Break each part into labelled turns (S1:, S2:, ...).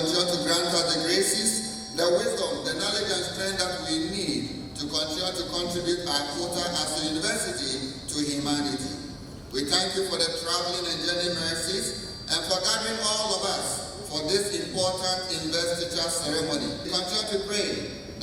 S1: continue to grant us the graces, the wisdom, the knowledge and strength that we need to continue to contribute our quota as a university to humanity. We thank you for the traveling and journey mercies and for gathering all of us for this important investiture ceremony. We continue to pray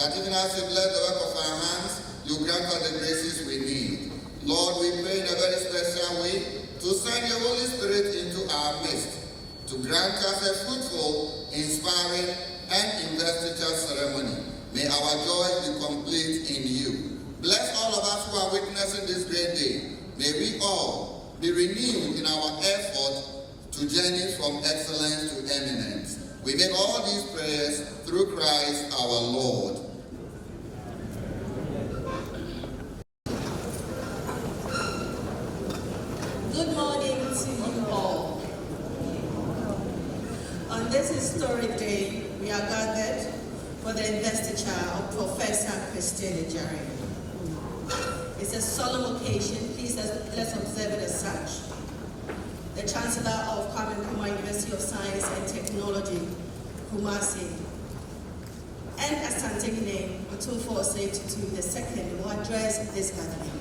S1: that even as you bless the work of our hands, you grant us the graces we need. Lord, we pray in a very special way to send your Holy Spirit into our midst, to grant us a fruitful, inspiring, and investiture ceremony. May our joy be complete in you. Bless all of us who are witnessing this great day. May we all be renewed in our effort to journey from excellence to eminence. We make all these prayers through Christ our Lord.
S2: Good morning to you all. On this historic day, we are gathered for the investiture of Professor Christine Agyare. It's a solemn occasion. Please let's observe it as such. The Chancellor of Kwame University of Science and Technology, Kumasi, and Asantehene Otumfuo Osei Tutu II will address this gathering.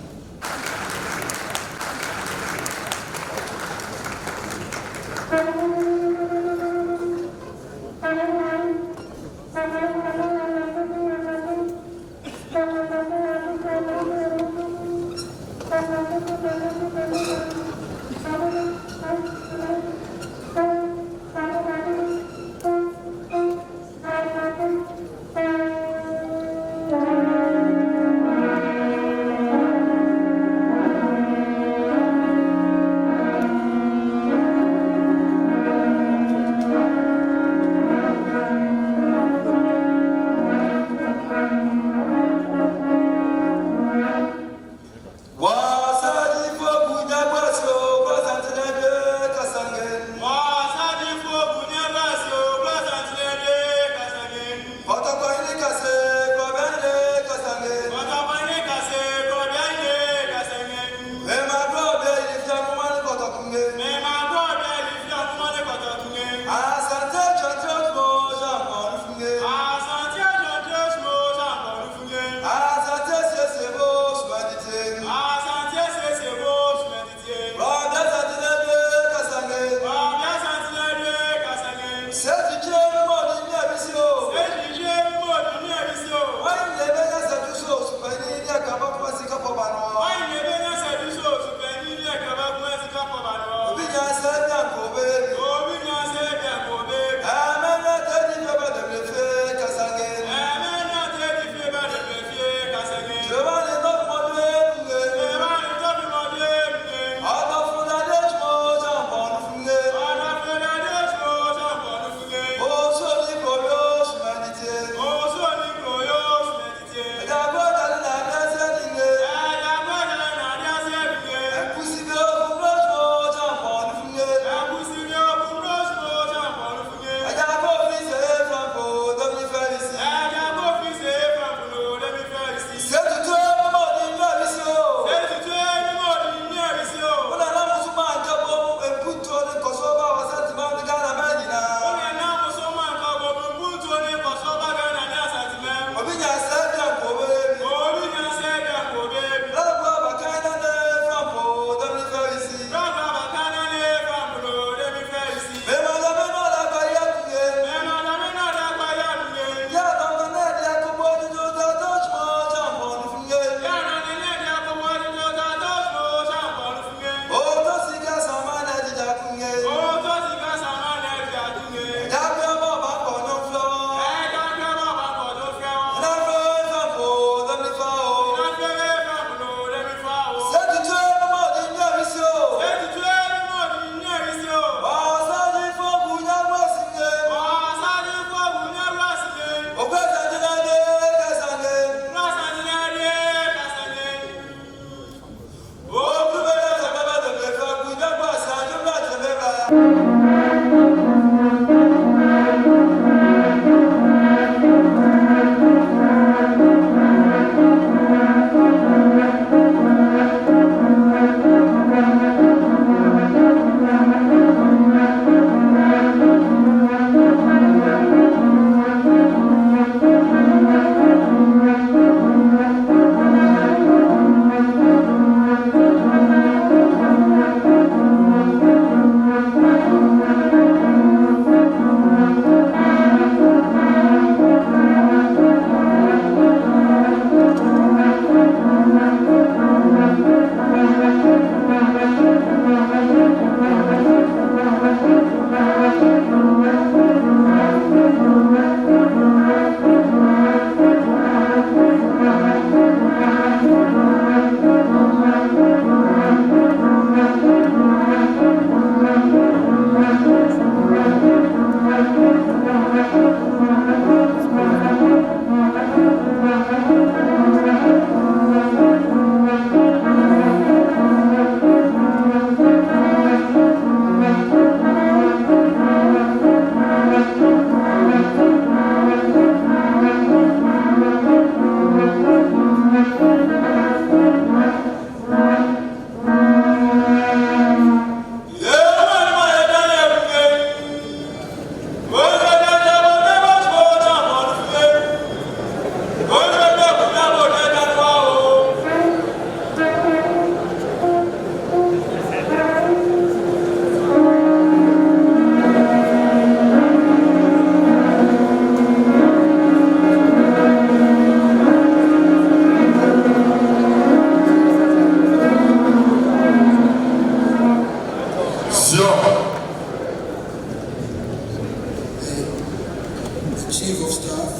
S3: of Staff,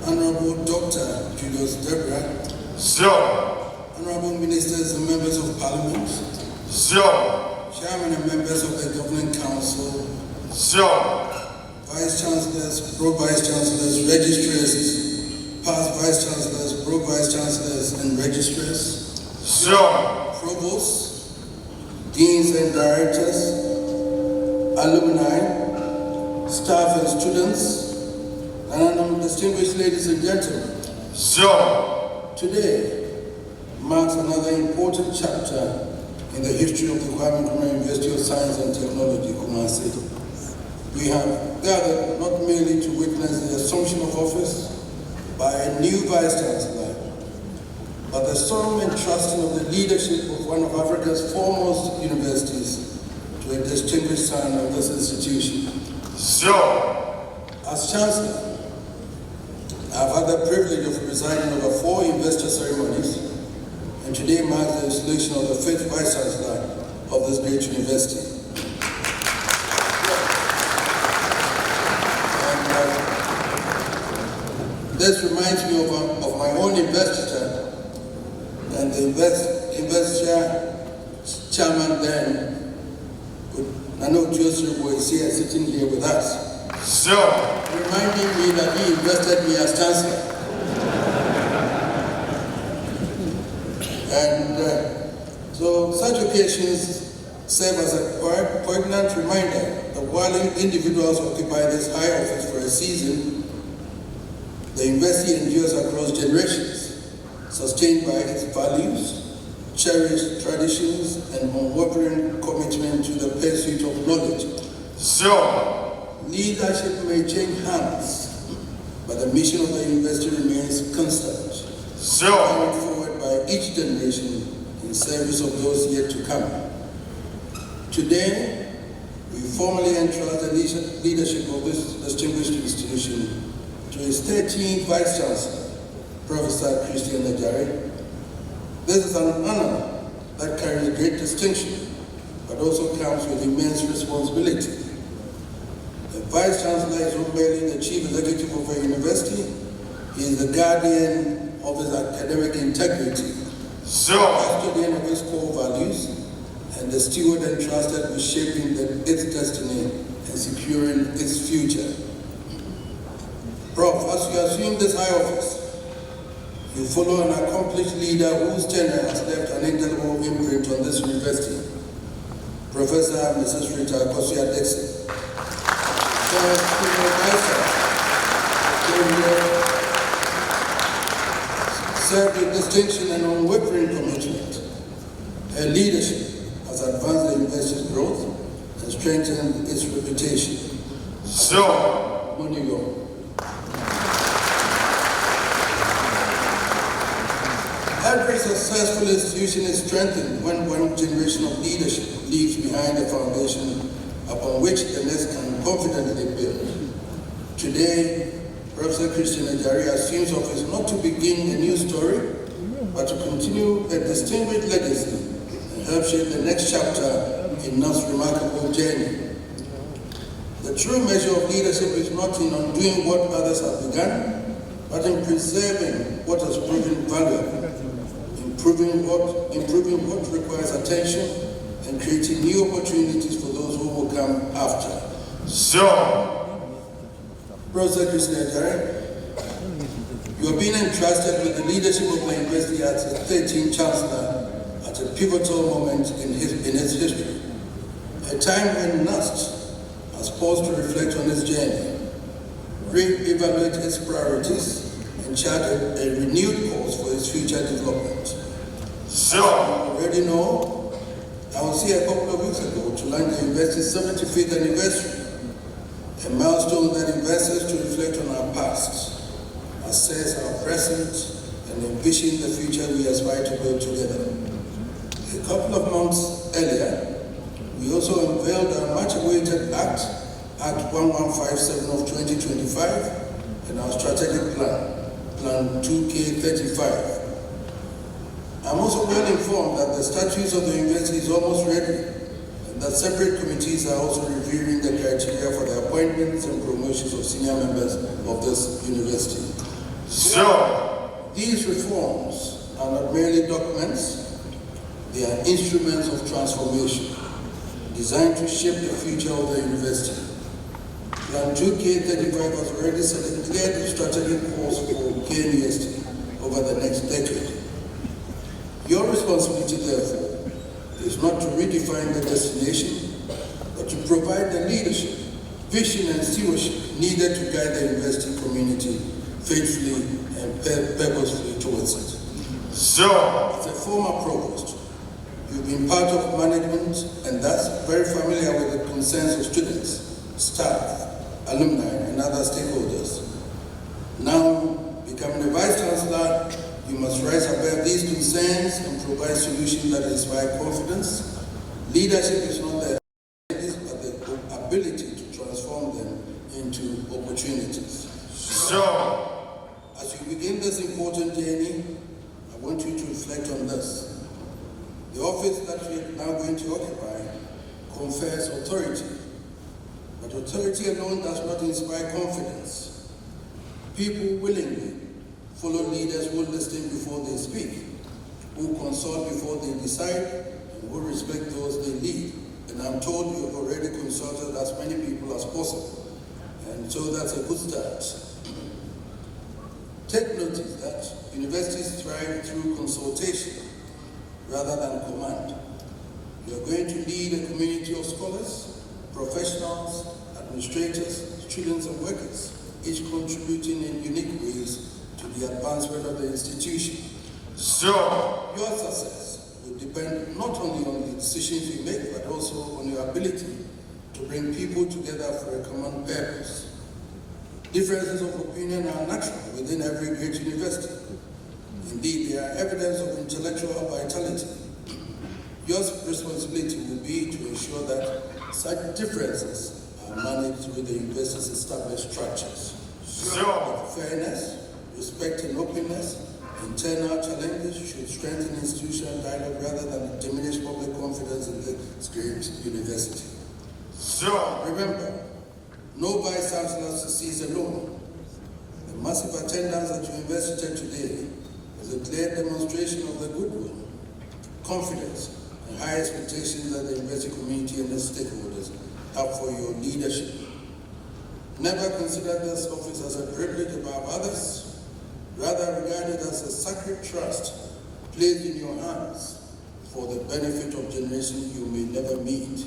S3: Honorable Dr. Julius Debra,
S4: Sure.
S3: Honorable Ministers and Members of Parliament,
S4: Sure.
S3: Chairman and members of the Governing Council,
S4: Sure.
S3: Vice-Chancellors, Pro-Vice-Chancellors, Registrars, past Vice-Chancellors, Pro-Vice-Chancellors and Registrars,
S4: Sure.
S3: Provosts, Deans and Directors, alumni, staff and students, and distinguished ladies and gentlemen.
S4: Sure.
S3: Today marks another important chapter in the history of the Kwame Nkrumah University of Science and Technology, Kumasi. We have gathered not merely to witness the assumption of office by a new Vice-Chancellor, but the solemn entrusting of the leadership of one of Africa's foremost universities to a distinguished son of this institution.
S4: Sure.
S3: As Chancellor, I've had the privilege of presiding over 4 investor ceremonies, and today marks the installation of the 5th Vice-Chancellor of this great university. This reminds me of my own investiture, and the investiture chairman then, Nano Joseph, was here sitting here with us.
S4: Sure.
S3: Reminding me that he invested me as Chancellor. And so such occasions serve as a poignant reminder that while individuals occupy this high office for a season, the university endures across generations, sustained by its values, cherished traditions, and unwavering commitment to the pursuit of knowledge.
S4: Sure.
S3: Leadership may change hands, but the mission of the university remains constant,
S4: Sure.
S3: carried forward by each generation in service of those yet to come. Today, we formally entrust the leadership of this distinguished institution to its 13th Vice-Chancellor, Professor Christian Agyare. This is an honor that carries great distinction, but also comes with immense responsibility. The Vice-Chancellor is not merely the Chief Executive of a university, he is the guardian of its academic integrity,
S4: Sure.
S3: custodian of its core values, and the steward entrusted with shaping its destiny and securing its future. Prof, as you assume this high office, you follow an accomplished leader whose tenure has left an indelible imprint on this university, Professor Mrs. Rita Kosia-Dixon. Served with distinction and unwavering commitment. Her leadership has advanced the university's growth and strengthened its reputation.
S4: Sure.
S3: New York. Every successful institution is strengthened when one generation of leadership leaves behind a foundation upon which the next can confidently build. Today, Professor Christian Agyare assumes office not to begin a new story, but to continue a distinguished legacy and help shape the next chapter in KNUST's remarkable journey. The true measure of leadership is not in undoing what others have begun, but in preserving what has proven valuable, improving what requires attention, and creating new opportunities for those who will come after.
S4: Sure.
S3: Professor Christian Agyare, you are being entrusted with the leadership of the university as its 13th Chancellor at a pivotal moment in its history, a time when KNUST has paused to reflect on its journey, re-evaluate its priorities, and chart a renewed course for its future development.
S4: Sure.
S3: As you already know, I was here a couple of weeks ago to launch the university's 75th anniversary, a milestone that invites us to reflect on our past, assess our present, and envision the future we aspire to build together. A couple of months earlier, we also unveiled our much-awaited Act 1157 of 2025, and our strategic plan, Plan 2K35. I'm also well informed that the statutes of the university is almost ready, and and that separate committees are also reviewing the criteria for the appointments and promotions of senior members of this university.
S4: So,
S3: these reforms are not merely documents, they are instruments of transformation designed to shape the future of the university. Plan 2K35 has already set a clear strategic course for KNUST over the next decade. Your responsibility, therefore, is not to redefine the destination, but to provide the leadership, vision, and stewardship needed to guide the university community faithfully and purposefully towards it.
S4: so,
S3: As a former provost, you've been part of management and thus very familiar with the concerns of students, staff, alumni, and other stakeholders. Now, becoming a Vice-Chancellor, you must rise above these concerns and provide solutions that inspire confidence. Leadership is not the but the ability to transform them into opportunities.
S4: so,
S3: As you begin this important journey, I want you to reflect on this. The office that you are now going to occupy confers authority, but authority alone does not inspire confidence. People willingly follow leaders who listen before they speak, who consult before they decide, and who respect those they lead. And I'm told you have already consulted as many people as possible, and so that's a good start. Take notice that universities thrive through consultation rather than command. You are going to lead a community of scholars, professionals, administrators, students, and workers, each contributing in unique ways to the advancement of the institution.
S4: so,
S3: Your success will depend not only on the decisions you make, but also on your ability to bring people together for a common purpose. Differences of opinion are natural within every great university. Indeed, they are evidence of intellectual vitality. Your responsibility will be to ensure that such differences are managed through the university's established structures.
S4: so,
S3: With fairness, respect, and openness, internal challenges should strengthen institutional dialogue rather than diminish public confidence in this great university.
S4: so,
S3: Remember, no Vice-Chancellor succeeds alone. The massive attendance at your Investiture today is a clear demonstration of the goodwill, confidence, and high expectations that the university community and its stakeholders have for your leadership. Never consider this office as a privilege above others, rather regard it as a sacred trust placed in your hands for the benefit of generations you may never meet.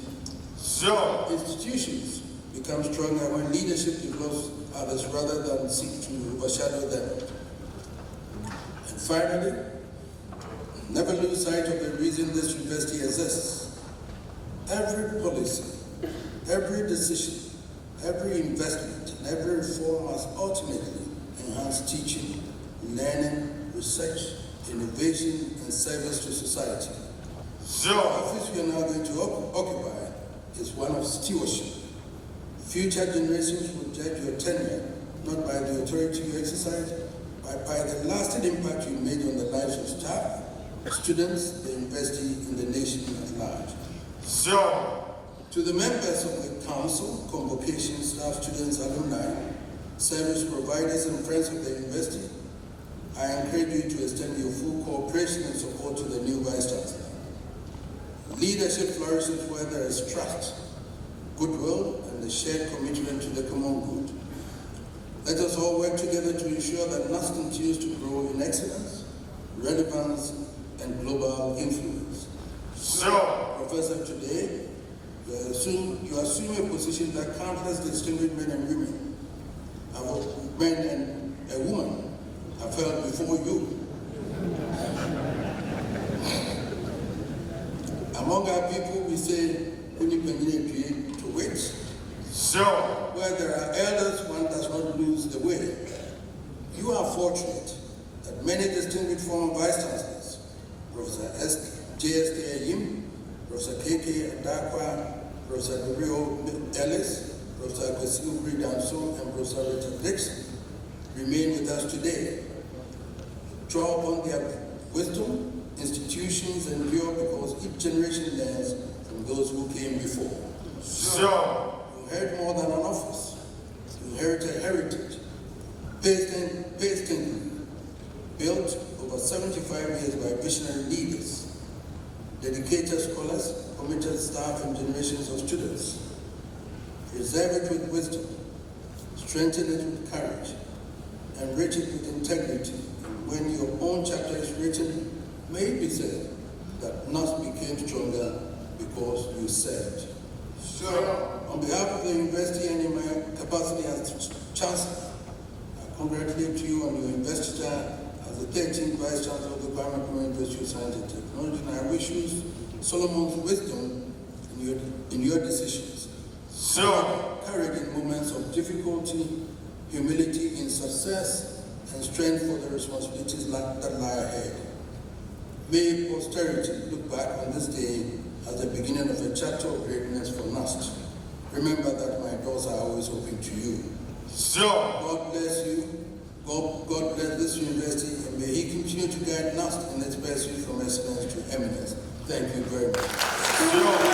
S4: so,
S3: Institutions become stronger when leadership develops others rather than seek to overshadow them. And finally, never lose sight of the reason this university exists. Every policy, every decision, every investment, and every reform must ultimately enhance teaching, learning, research, innovation, and service to society. The
S4: so,
S3: office we are now going to occupy is one of stewardship. Future generations will judge your tenure not by the authority you exercise, but by the lasting impact you made on the lives of staff, students, the university, and the nation at large.
S4: so,
S3: To the members of the council, convocation, staff, students, alumni, service providers, and friends of the university, I encourage you to extend your full cooperation and support to the new Vice-Chancellor. Leadership flourishes where there is trust, goodwill, and a shared commitment to the common good. Let us all work together to ensure that KNUST continues to grow in excellence, relevance, and global influence.
S4: so,
S3: Professor, today, you assume a position that countless distinguished men and women, a woman, have held before you. Among our people, we say, to wait.
S4: so,
S3: Where there are elders, one does not lose the way. You are fortunate that many distinguished former Vice-Chancellors, Professor J.S.K. Ayim, Professor K.K. Adakwa, Professor Gabriel Ellis, Professor Kwesi Danso, and Professor Richard Dixon remain with us today. Draw upon their wisdom, institutions endure because each generation learns from those who came before.
S4: So,
S3: You inherit more than an office. You inherit a heritage, painstakingly built over 75 years by visionary leaders, dedicated scholars, committed staff, and generations of students. Preserve it with wisdom, strengthen it with courage, enrich it with integrity. And when your own chapter is written, may it be said that KNUST became stronger because you served.
S4: so,
S3: On behalf of the university and in my capacity as Chancellor, I congratulate you on your investiture as the 13th Vice-Chancellor of the Primary University of Science and Technology, and I wish you Solomon's wisdom in your decisions.
S4: so,
S3: Courage in moments of difficulty, humility in success, and strength for the responsibilities that lie ahead. May posterity look back on this day as the beginning of a chapter of greatness for KNUST. Remember that my doors are always open to you.
S4: so,
S3: God bless you. God bless this university, and may He continue to guide KNUST in its pursuit from excellence to eminence. Thank you very much.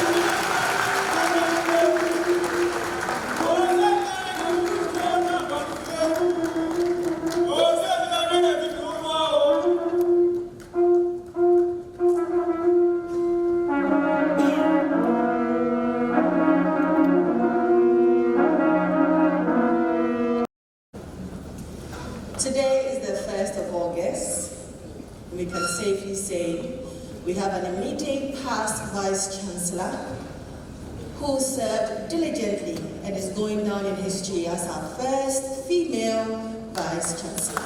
S2: Today is the 1st of August. We can safely say we have an immediate past Vice-Chancellor who served diligently and is going down in history as our first female Vice-Chancellor.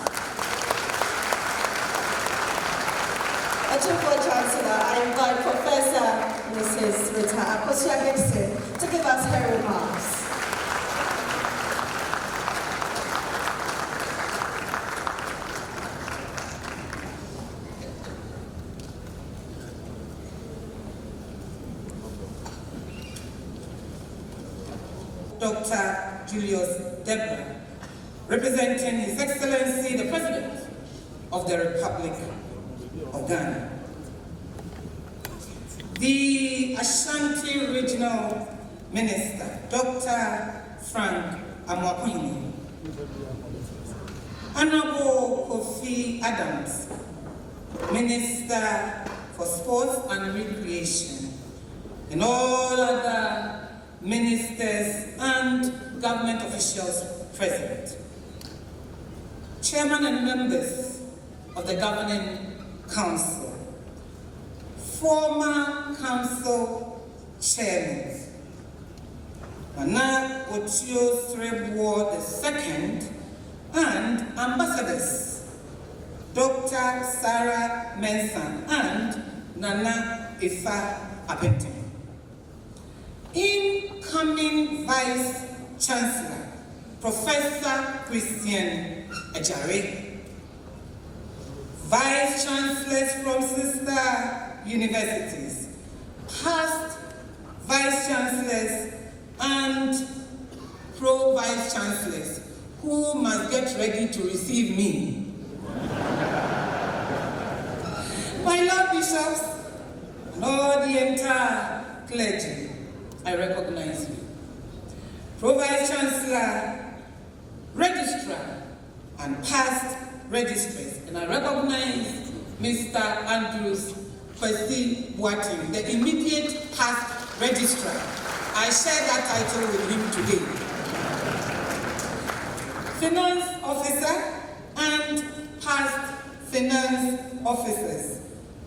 S2: Chancellor, I invite Professor Mrs. Rita Akosua-Gibson to give us her remarks.
S5: Dr. Julius Deborah, representing His Excellency the President of the Republic of Ghana. The Ashanti Regional Minister, Dr. Frank Amwakwini, Honorable Kofi Adams, Minister for Sports and Recreation, and all other ministers and government officials present, Chairman and members of the Governing Council, former Council Chairmen, Nana Otio Srebwo II, and Ambassadors, Dr. Sarah Mensah and Nana Ifa Apente. Incoming Vice-Chancellor, Professor Christian Agyare, Vice-Chancellors from sister universities, past Vice-Chancellors and pro-Vice-Chancellors who must get ready to receive me. My Lord Bishops and all the entire clergy, I recognize you. Pro-Vice-Chancellor, Registrar, and past registrars, and I recognize Mr. Andrews Kwesi Boateng, the immediate past registrar. I share that title with him today. Finance officer and past finance officers.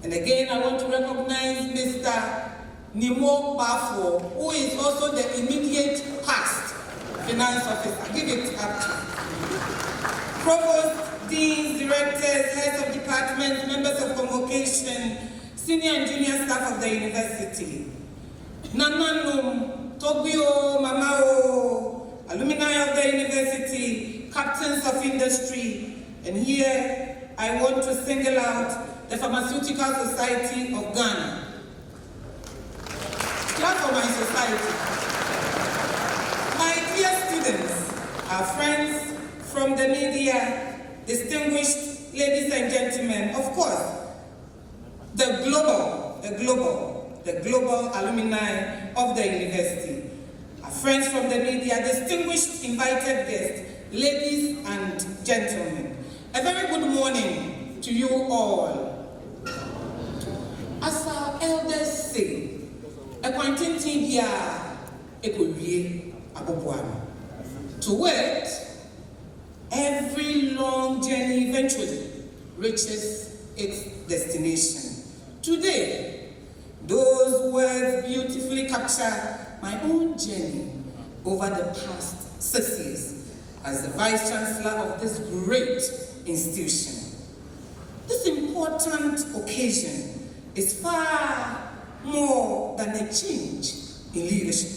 S5: And again, I want to recognize Mr. Nimo Bafo, who is also the immediate past finance officer. Give it up to Provost, deans, directors, heads of departments, members of convocation, senior and junior staff of the university. Nananum, Tobio, Mamao, alumni of the university, captains of industry, and here I want to single out the Pharmaceutical Society of Ghana. Clap for my society. My dear students, our friends from the media, distinguished ladies and gentlemen, of course, the global the global alumni of the university, our friends from the media, distinguished invited guests, ladies and gentlemen, a very good morning to you all. As our elders say, to wit, every long journey eventually reaches its destination. Today, those words beautifully capture my own journey over the past 6 years as the Vice-Chancellor of this great institution. This important occasion is far more than a change in leadership.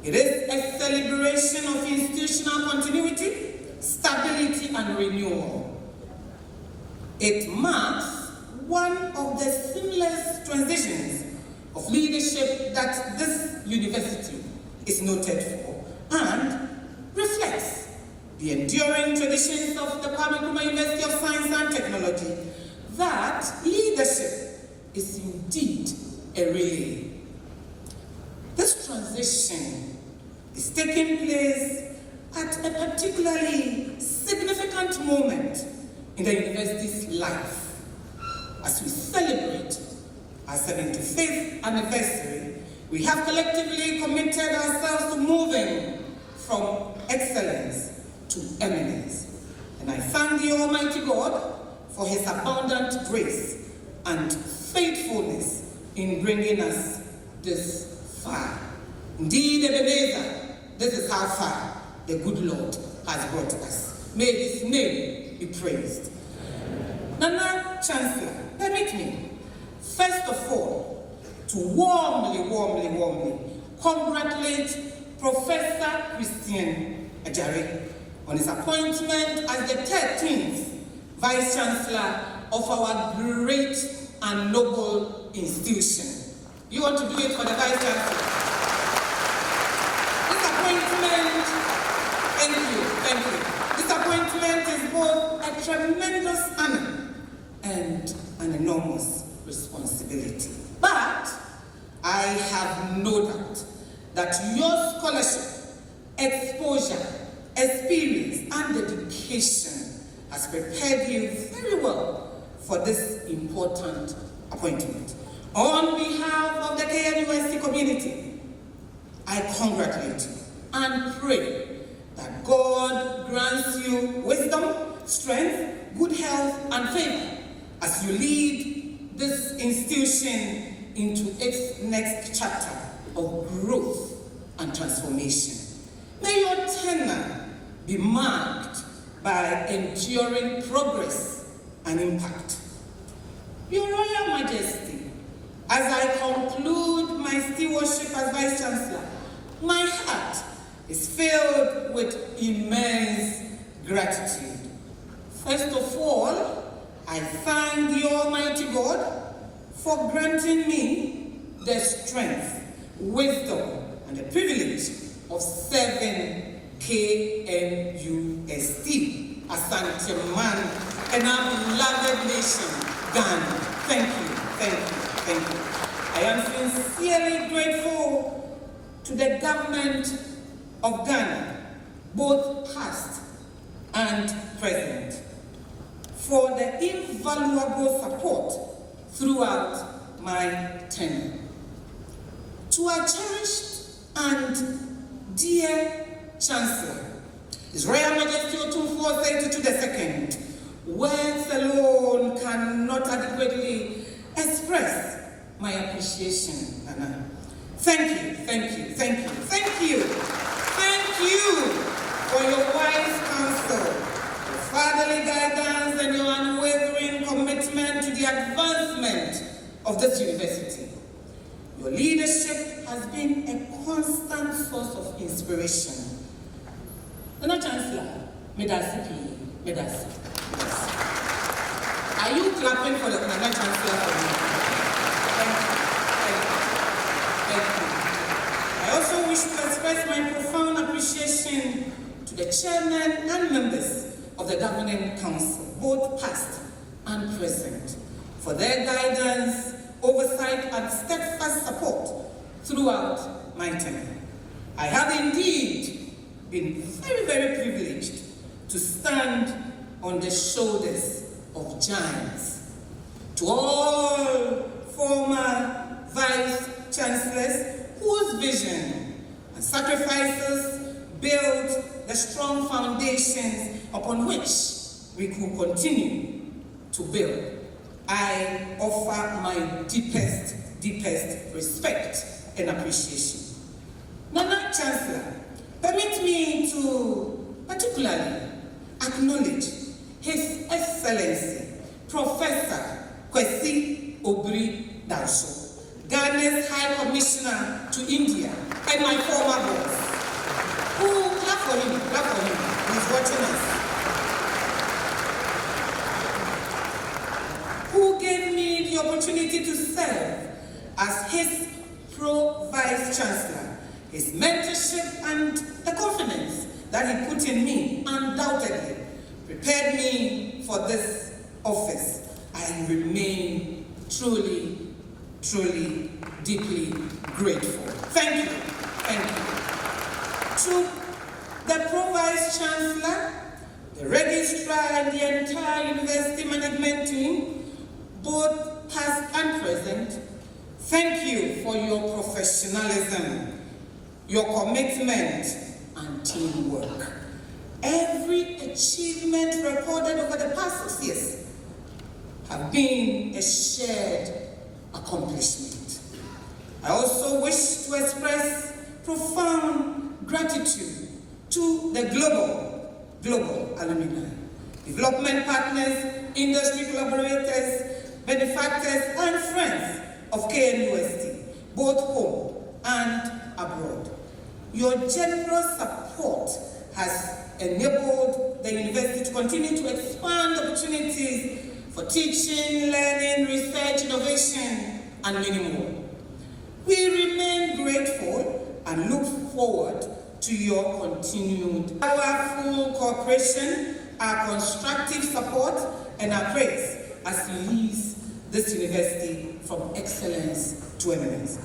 S5: It is a celebration of institutional continuity, stability, and renewal. It marks one of the seamless transitions of leadership that this university is noted for and reflects the enduring traditions of the Kwame Nkrumah University of Science and Technology that leadership is indeed a relay. This transition is taking place at a particularly significant moment in the university's life as we celebrate our 75th anniversary. We have collectively committed ourselves to moving from excellence to eminence. And I thank the Almighty God for his abundant grace and faithfulness in bringing us this far. Indeed, Ebenezer, this is how far the good Lord has brought us. May his name be praised. Nana Chancellor, permit me, first of all, to warmly congratulate Professor Christian Agyare on his appointment as the 13th Vice-Chancellor of our great and noble institution. You want to do it for the Vice-Chancellor? This appointment, thank you. This appointment is both a tremendous honor and an enormous responsibility. But I have no doubt that your scholarship, exposure, experience, and dedication has prepared you very well for this important appointment. On behalf of the KNUST community, I congratulate you and pray that God grants you wisdom, strength, good health, and favor as you lead this institution into its next chapter of growth and transformation. May your tenure be marked by enduring progress and impact. Your Royal Majesty, as I conclude my stewardship as Vice-Chancellor, my heart is filled with immense gratitude. First of all, I thank the Almighty God for granting me the strength, wisdom, and the privilege of serving KNUST, Asante Man, and our beloved nation, Ghana. Thank you. I am sincerely grateful to the government of Ghana, both past and present, for the invaluable support throughout my tenure. To our cherished and dear Chancellor, His Royal Majesty Opemsuo II, words alone cannot adequately express my appreciation, Nana. Thank you for your wise counsel, your fatherly guidance, and your unwavering commitment to the advancement of this university. Your leadership has been a constant source of inspiration. Nana Chancellor, Medasipi. Are you clapping for the Nana Chancellor for me? Thank you. I also wish to express my profound appreciation to the chairman and members of the Governing Council, both past and present, for their guidance oversight and steadfast support throughout my tenure. I have indeed been very, very privileged to stand on the shoulders of giants. To all former Vice-Chancellors whose vision and sacrifices built the strong foundations upon which we could continue to build, I offer my deepest respect and appreciation. Nana Chancellor, permit me to particularly acknowledge His Excellency Professor Kwesi Obiri-Dansho, Ghana's High Commissioner to India, and my former boss, who, clap for him, he's watching us, who gave me the opportunity to serve as his Pro-Vice-Chancellor. His mentorship and the confidence that he put in me undoubtedly prepared me for this office. I remain truly, deeply grateful. Thank you. To the Pro-Vice-Chancellor, the Registrar, and the entire university management team, both past and present, thank you for your professionalism, your commitment, and teamwork. Every achievement recorded over the past 6 years have been a shared accomplishment. I also wish to express profound gratitude to the global alumni, development partners, industry collaborators, benefactors, and friends of KNUST, both home and abroad. Your generous support has enabled the university to continue to expand opportunities for teaching, learning, research, innovation, and many more. We remain grateful and look forward to your continued powerful cooperation, our constructive support, and our praise as you lead this university from excellence to eminence.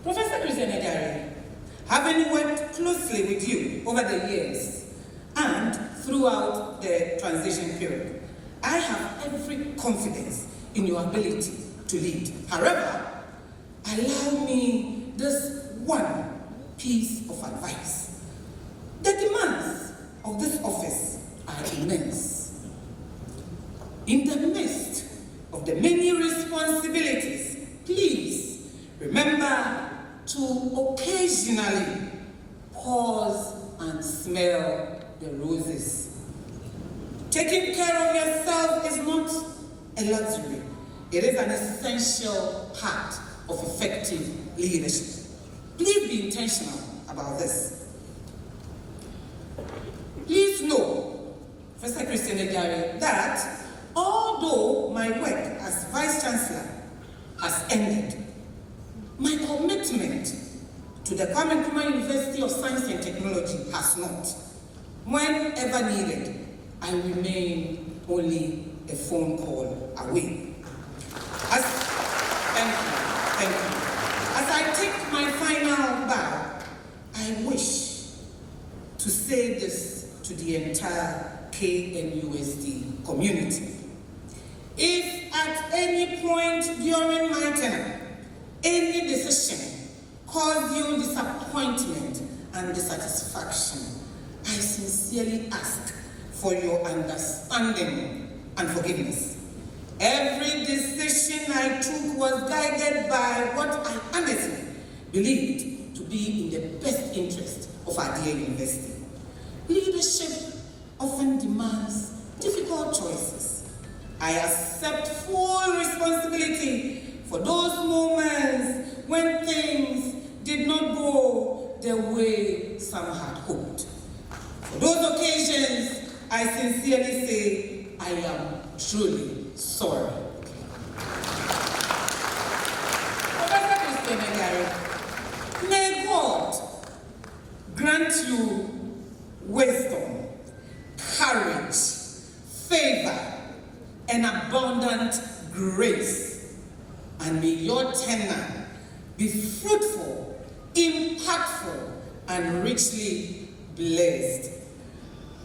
S5: Professor Christian Agyare, having worked closely with you over the years and throughout the transition period, I have every confidence in your ability to lead. However, allow me this one piece of advice. The demands of this office are immense. In the midst of the many responsibilities, please remember to occasionally pause and smell the roses. Taking care of yourself is not a luxury. It is an essential part of effective leadership. Please be intentional about this. Please know, Professor Christian Agyare, that although my work as Vice-Chancellor has ended, my commitment to the Kwame Nkrumah University of Science and Technology has not. Whenever needed, I remain only a phone call away. Thank you. As I take my final bow, I wish to say this to the entire KNUST community. If at any point during my tenure, any decision caused you disappointment and dissatisfaction, I sincerely ask for your understanding and forgiveness. Every decision I took was guided by what I honestly believed to be in the best interest of our dear university. Leadership often demands difficult choices. I accept full responsibility for those moments when things did not go the way some had hoped. For those occasions, I sincerely say I am truly sorry. Professor Christian Agyare, may God grant you wisdom, courage, favor, and abundant grace. and may your tenure be fruitful, impactful, and richly blessed.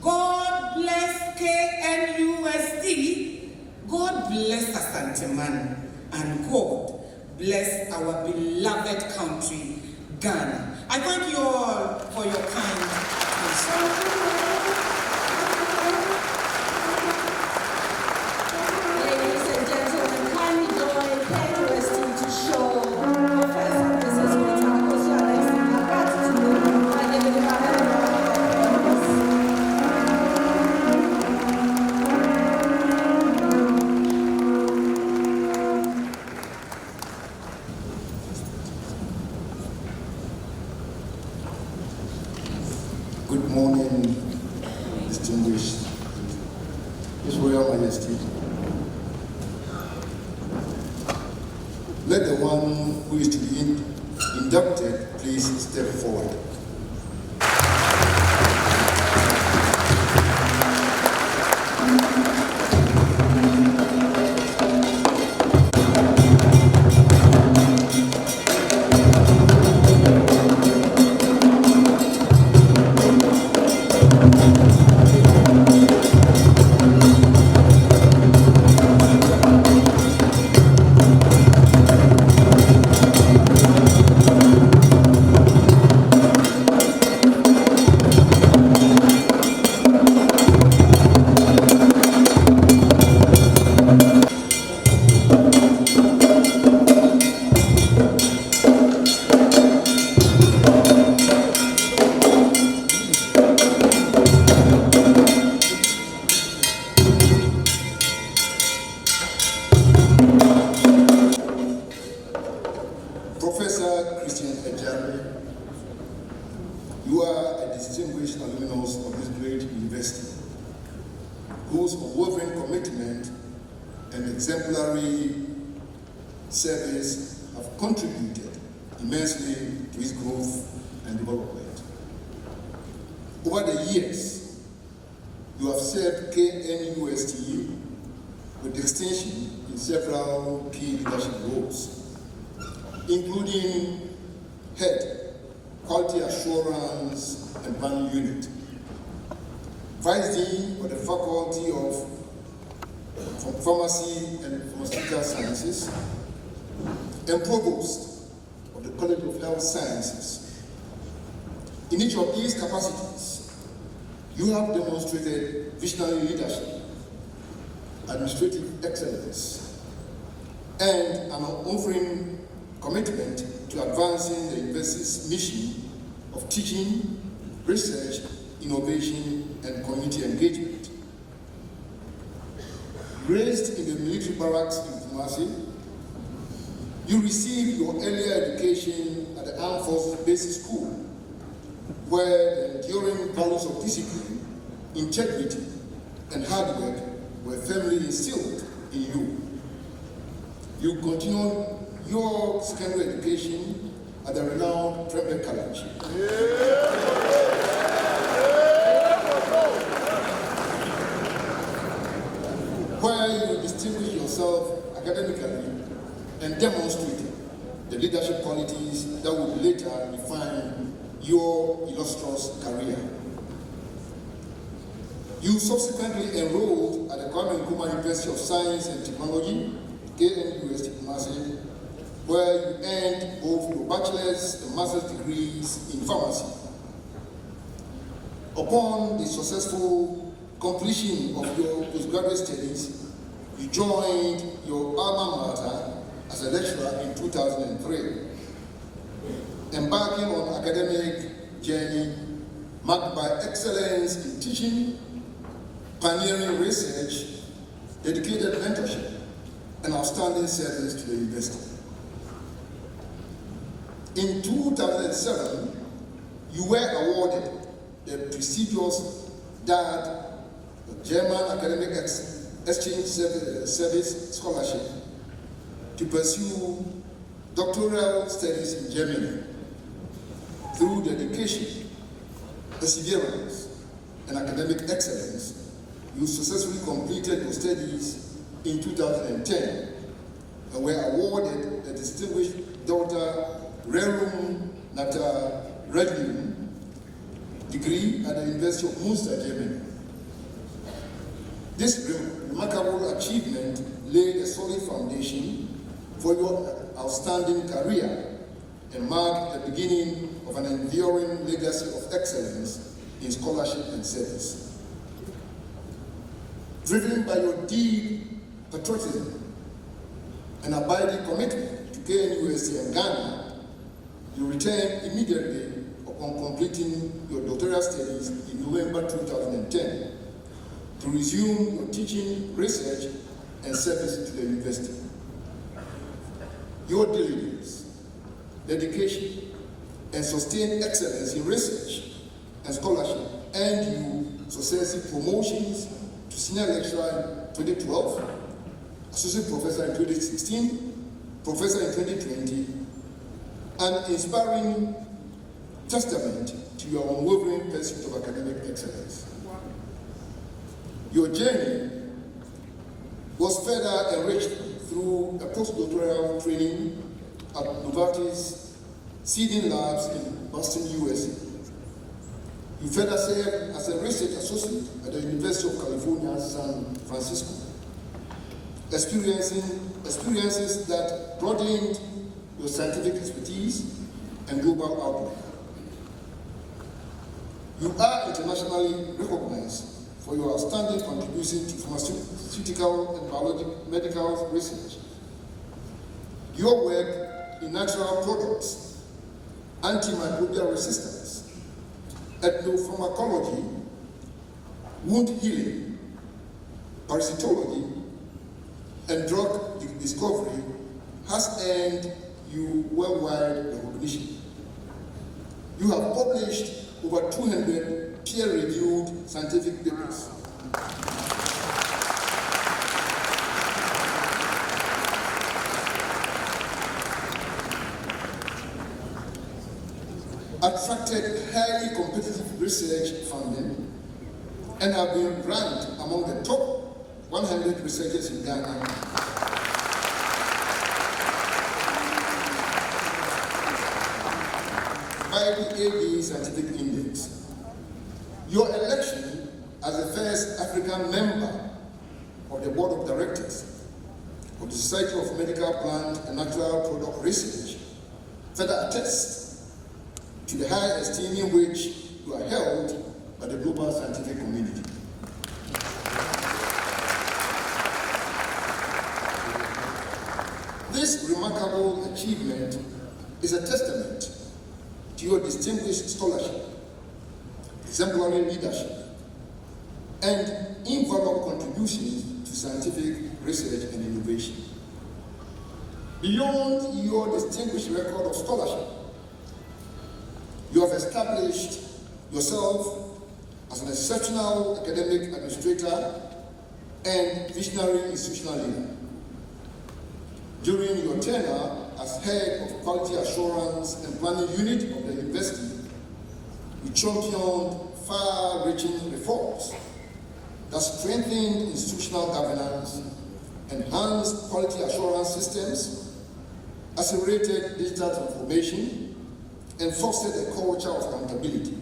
S5: God bless KNUST, God bless Asante-Man, and God bless our beloved country, Ghana. I thank you all for your kind attention.
S2: Ladies and gentlemen, kindly join KNUST to show Professor Mrs. Rita Akosua-Alexis our gratitude by giving her a round of applause.
S3: Good morning, distinguished His Royal Majesty. Let the one who is to be inducted please step forward. Professor Agyare, you are a distinguished alumnus of this great university, whose unwavering commitment and exemplary service have contributed immensely to its growth and development. Over the years, you have served KNUST with distinction in several key leadership roles, including Head, Quality Assurance and Planning Unit, Vice Dean for the Faculty of Pharmacy and Pharmaceutical Sciences, and Provost of the College of Health Sciences. In each of these capacities, you have demonstrated visionary leadership, administrative excellence, and an unwavering commitment to advancing the university's mission of teaching, research, innovation, and community engagement. Raised in the military barracks in Kumasi, you received your earlier education at the Armed Forces Basic School, where the enduring values of discipline, integrity, and hard work were firmly instilled in you. You continued your secondary education at the renowned Tremblay College. Where you distinguished yourself academically and demonstrated the leadership qualities that would later define your illustrious career. You subsequently enrolled at the Kwame Nkrumah University of Science and Technology, KNUST Kumasi, where you earned both your bachelor's and master's degrees in pharmacy. Upon the successful completion of your postgraduate studies, you joined your alma mater as a lecturer in 2003, embarking on an academic journey marked by excellence in teaching, pioneering research, dedicated mentorship, and outstanding service to the university. In 2007, you were awarded the prestigious DAD, the German Academic Exchange Service Scholarship, to pursue doctoral studies in Germany. Through dedication, perseverance, and academic excellence, you successfully completed your studies in 2010
S6: and were awarded the Distinguished Dr. Rerum Nata Regium degree at the University of Münster, Germany. This remarkable achievement laid a solid foundation for your outstanding career and marked the beginning of an enduring legacy of excellence in scholarship and service. Driven by your deep patriotism and abiding commitment to KNUST and Ghana, you returned immediately upon completing your doctoral studies in November 2010 to resume your teaching, research, and service to the university. Your diligence, dedication, and sustained excellence in research and scholarship earned you successive promotions to senior lecturer in 2012, associate professor in 2016, professor in 2020, an inspiring testament to your unwavering pursuit of academic excellence. Your journey was further enriched through a postdoctoral training at Novartis Seeding Labs in Boston, USA. You further served as a research associate at the University of California, San Francisco, experiences that broadened your scientific expertise and global outlook. You are internationally recognized for your outstanding contribution to pharmaceutical and medical research. Your work in natural products, antimicrobial resistance, ethnopharmacology, wound healing, parasitology, and drug discovery has earned you worldwide recognition. You have published over 200 peer-reviewed scientific papers. Attracted highly competitive research funding and have been ranked among the top 100 researchers in Ghana. By the AD Scientific Index. Your election as the first African member of the Board of Directors of the Society of Medical Plant and Natural Product Research further attests to the high esteem in which you are held by the global scientific community. This remarkable achievement is a testament to your distinguished scholarship, exemplary leadership, and invaluable contributions to scientific research and innovation. Beyond your distinguished record of scholarship, you have established yourself as an exceptional academic administrator and visionary institutional leader. During your tenure as head of Quality Assurance and Planning Unit of the university, you championed far-reaching reforms that strengthened institutional governance, enhanced quality assurance systems, accelerated digital transformation, and fostered a culture of accountability,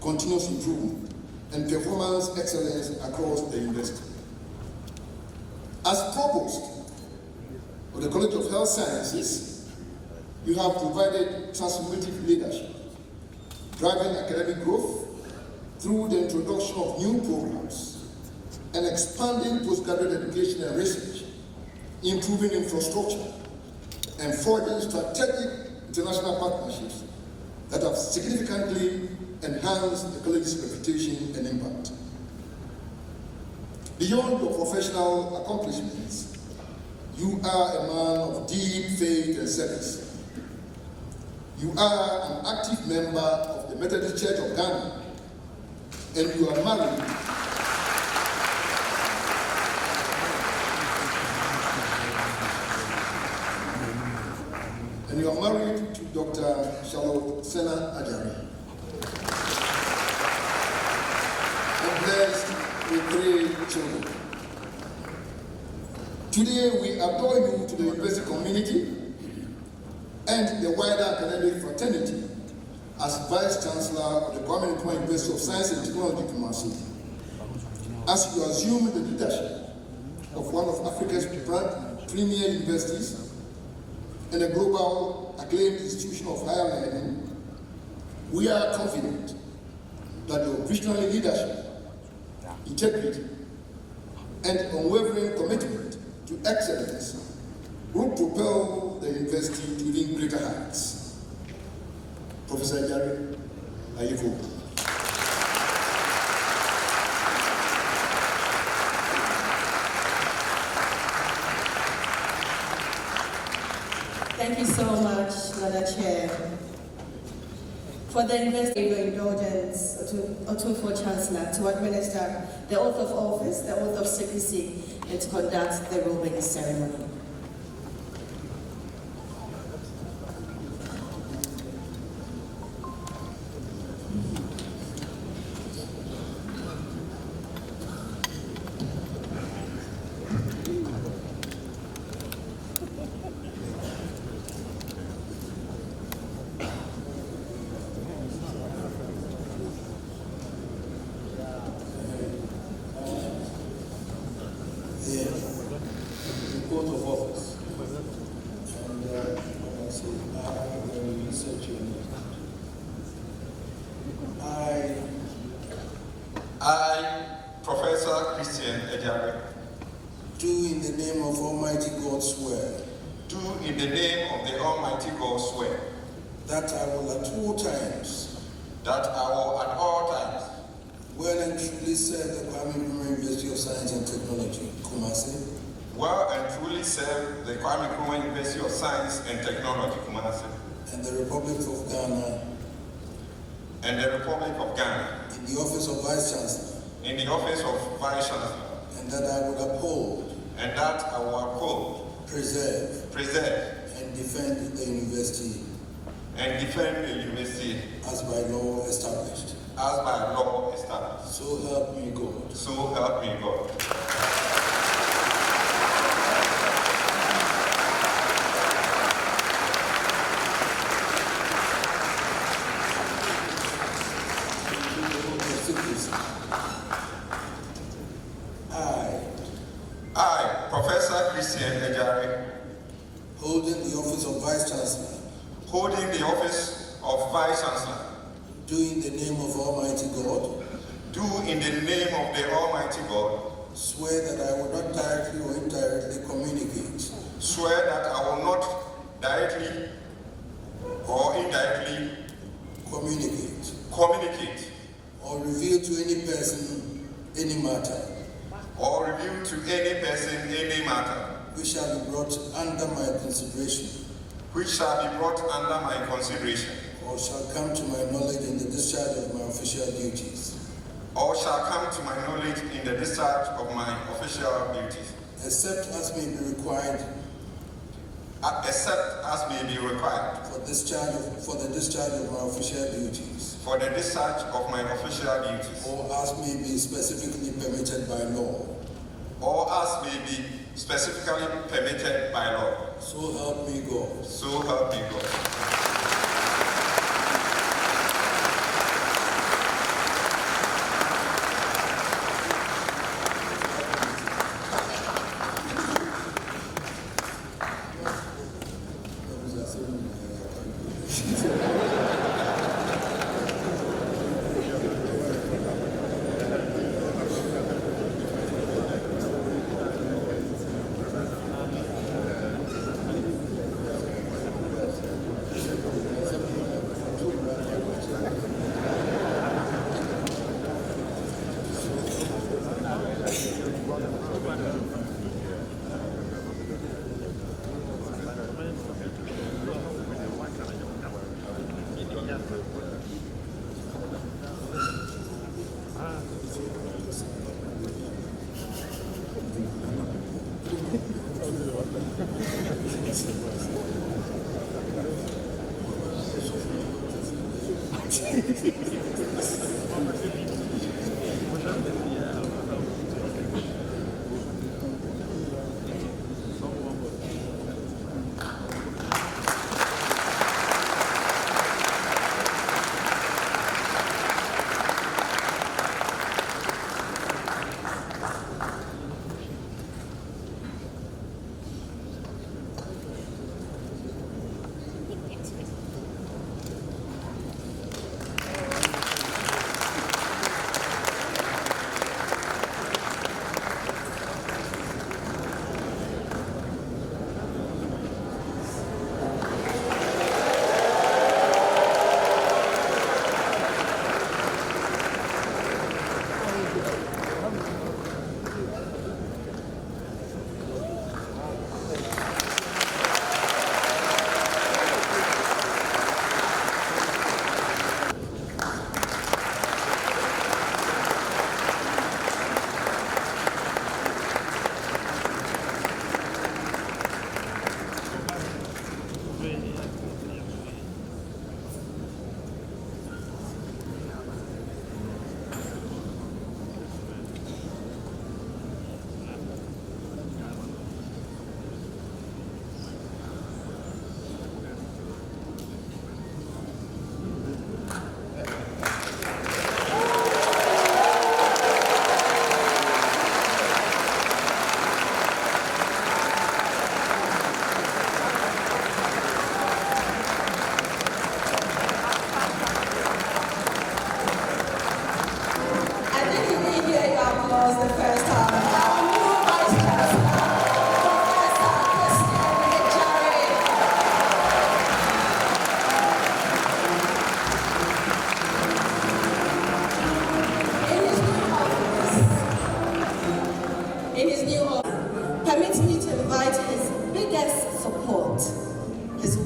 S6: continuous improvement, and performance excellence across the university. As provost of the College of Health Sciences, you have provided transformative leadership, driving academic growth through the introduction of new programs and expanding postgraduate education and research, improving infrastructure, and forging strategic international partnerships that have significantly enhanced the college's reputation and impact. Beyond your professional accomplishments, you are a man of deep faith and service. You are an active member of the Methodist Church of Ghana, and you are married to Dr. Charlotte Sena Agyare. And blessed with 3 children. Today, we adore you to the university community and the wider academic fraternity as Vice-Chancellor of the Kwame Nkrumah University of Science and Technology, Kumasi, as you assume the leadership of one of Africa's premier universities and a global acclaimed institution of higher learning. We are confident that your visionary leadership, integrity, and unwavering commitment to excellence will propel the university to even greater heights. Professor Agyare, Ayiko.
S2: Thank you so much, Madam Chair. For the investigator indulgence for Chancellor to administer the oath of office, the oath of secrecy, and to conduct the robing ceremony.
S4: I, Professor Christian Agyare,
S3: do in the name of Almighty God swear
S4: do in the name of the Almighty God swear
S3: that I will at all times
S4: that I will at all times
S3: well and truly serve the Kwame Nkrumah University of Science and Technology, Kumasi,
S4: well and truly serve the Kwame Nkrumah University of Science and Technology, Kumasi,
S3: and the Republic of Ghana
S4: and the Republic of Ghana
S3: in the office of Vice-Chancellor,
S4: in the office of Vice-Chancellor,
S3: and that I will uphold,
S4: and that I will uphold,
S3: preserve,
S4: preserve,
S3: and defend the university
S4: the university
S3: as by law established.
S4: as by law established.
S3: So help me God.
S4: So help me God. I, Professor Christian Agyare,
S3: Holding the office of Vice-Chancellor,
S4: holding the office of Vice-Chancellor,
S3: do in the name of Almighty God,
S4: do in the name of the Almighty God,
S3: swear that I will not directly or indirectly communicate,
S4: swear that I will not directly or indirectly communicate
S3: or reveal to any person any matter
S4: or reveal to any person any matter
S3: which shall be brought under my consideration
S4: which shall be brought under my consideration
S3: or shall come to my knowledge in the discharge of my official duties,
S4: or shall come to my knowledge in the discharge of my official duties,
S3: except as may be required
S4: for
S3: for the discharge of my official duties,
S4: for the discharge of my official duties,
S3: or as may be specifically permitted by law.
S4: or as may be specifically permitted by law.
S3: So help me God.
S4: So help me God.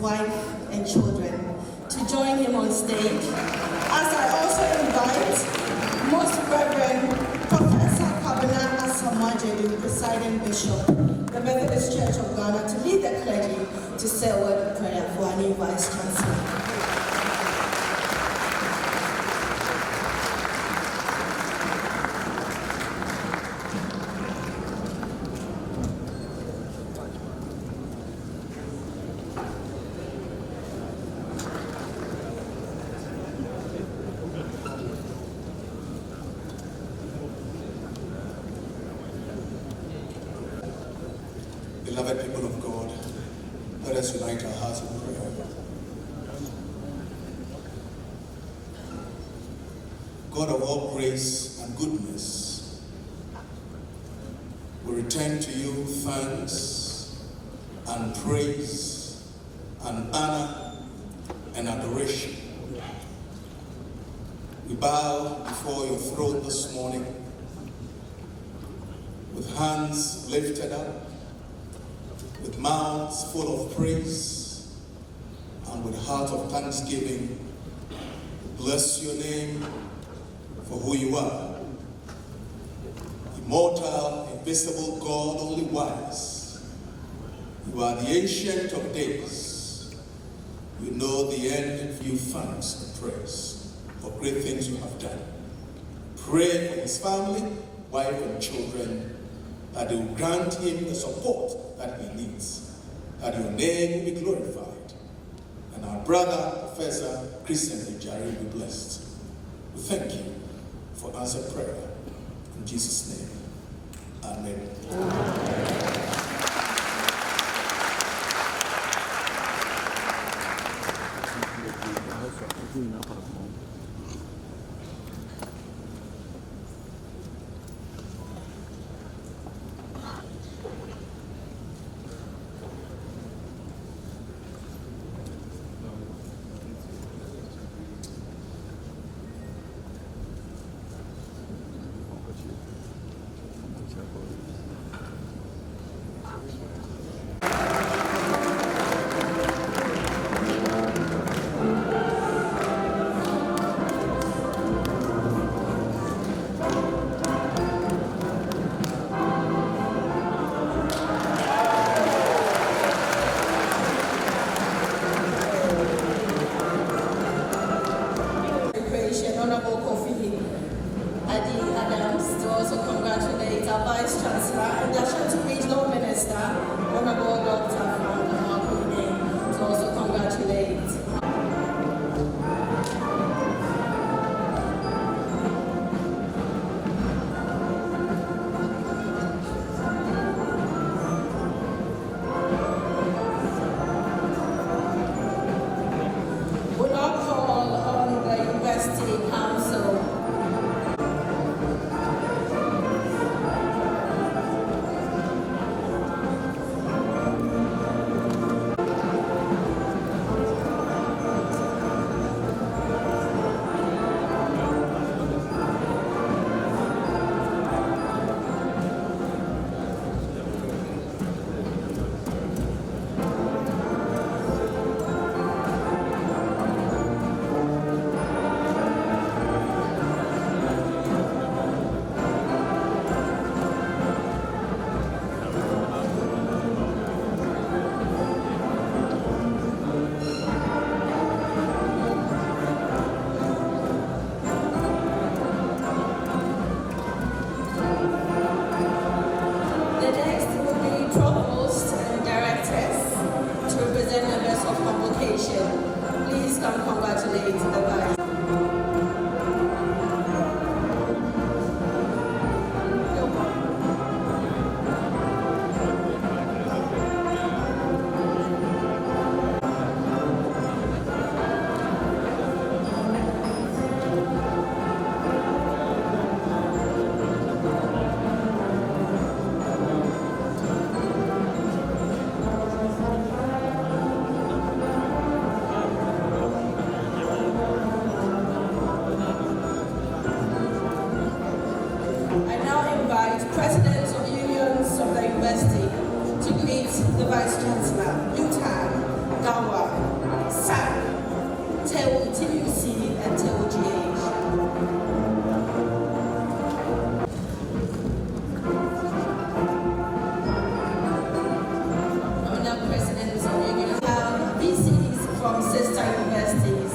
S2: wife and children to join him on stage, as I also invite Most Reverend Professor Kabina Asamaje, the presiding bishop, the Methodist Church of Ghana, to lead the clergy to say a word of prayer for our new Vice-Chancellor.
S3: Beloved people of God, let us unite our hearts in prayer. God of all grace and goodness, we return to you thanks and praise and honor and adoration. We bow before your throne this morning with hands lifted up, with mouths full of praise, and with heart of thanksgiving. Bless your name for who you are. Immortal, invisible God, only wise. You are the Ancient of Days. You know the end and give you thanks and praise for great things you have done. Pray for his family, wife and children, that they will grant him the support that he needs, that your name will be glorified, and our brother, Professor Christian Agyare, will be blessed. We thank you for answered prayer. In Jesus' name, amen.
S2: our Vice-Chancellor, and National Regional Minister, Honorable Dr. Frank Amakune, to also congratulate. We now call on the University Council. Please come congratulate the Vice. Presidents of unions of the university to greet the Vice-Chancellor. New time. Gawa, SAC, Tewu TUC, and Tewu GH. VCs from sister universities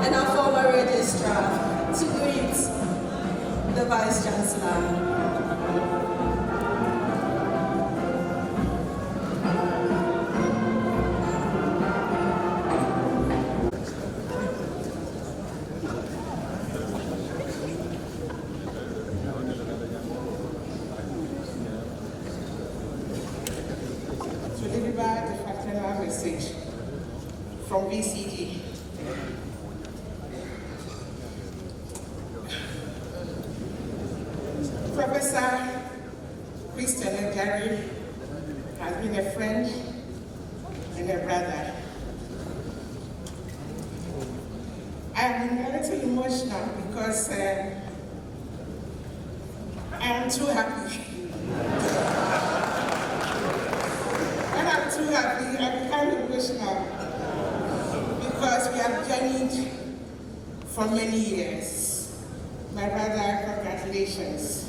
S2: and our former registrar to greet the Vice-Chancellor.
S7: To deliver the fraternal message from VCG. Professor Agyare has been a friend and a brother. I am a little emotional because I am too happy. When I'm too happy, I become emotional because we have journeyed for many years. My brother, congratulations.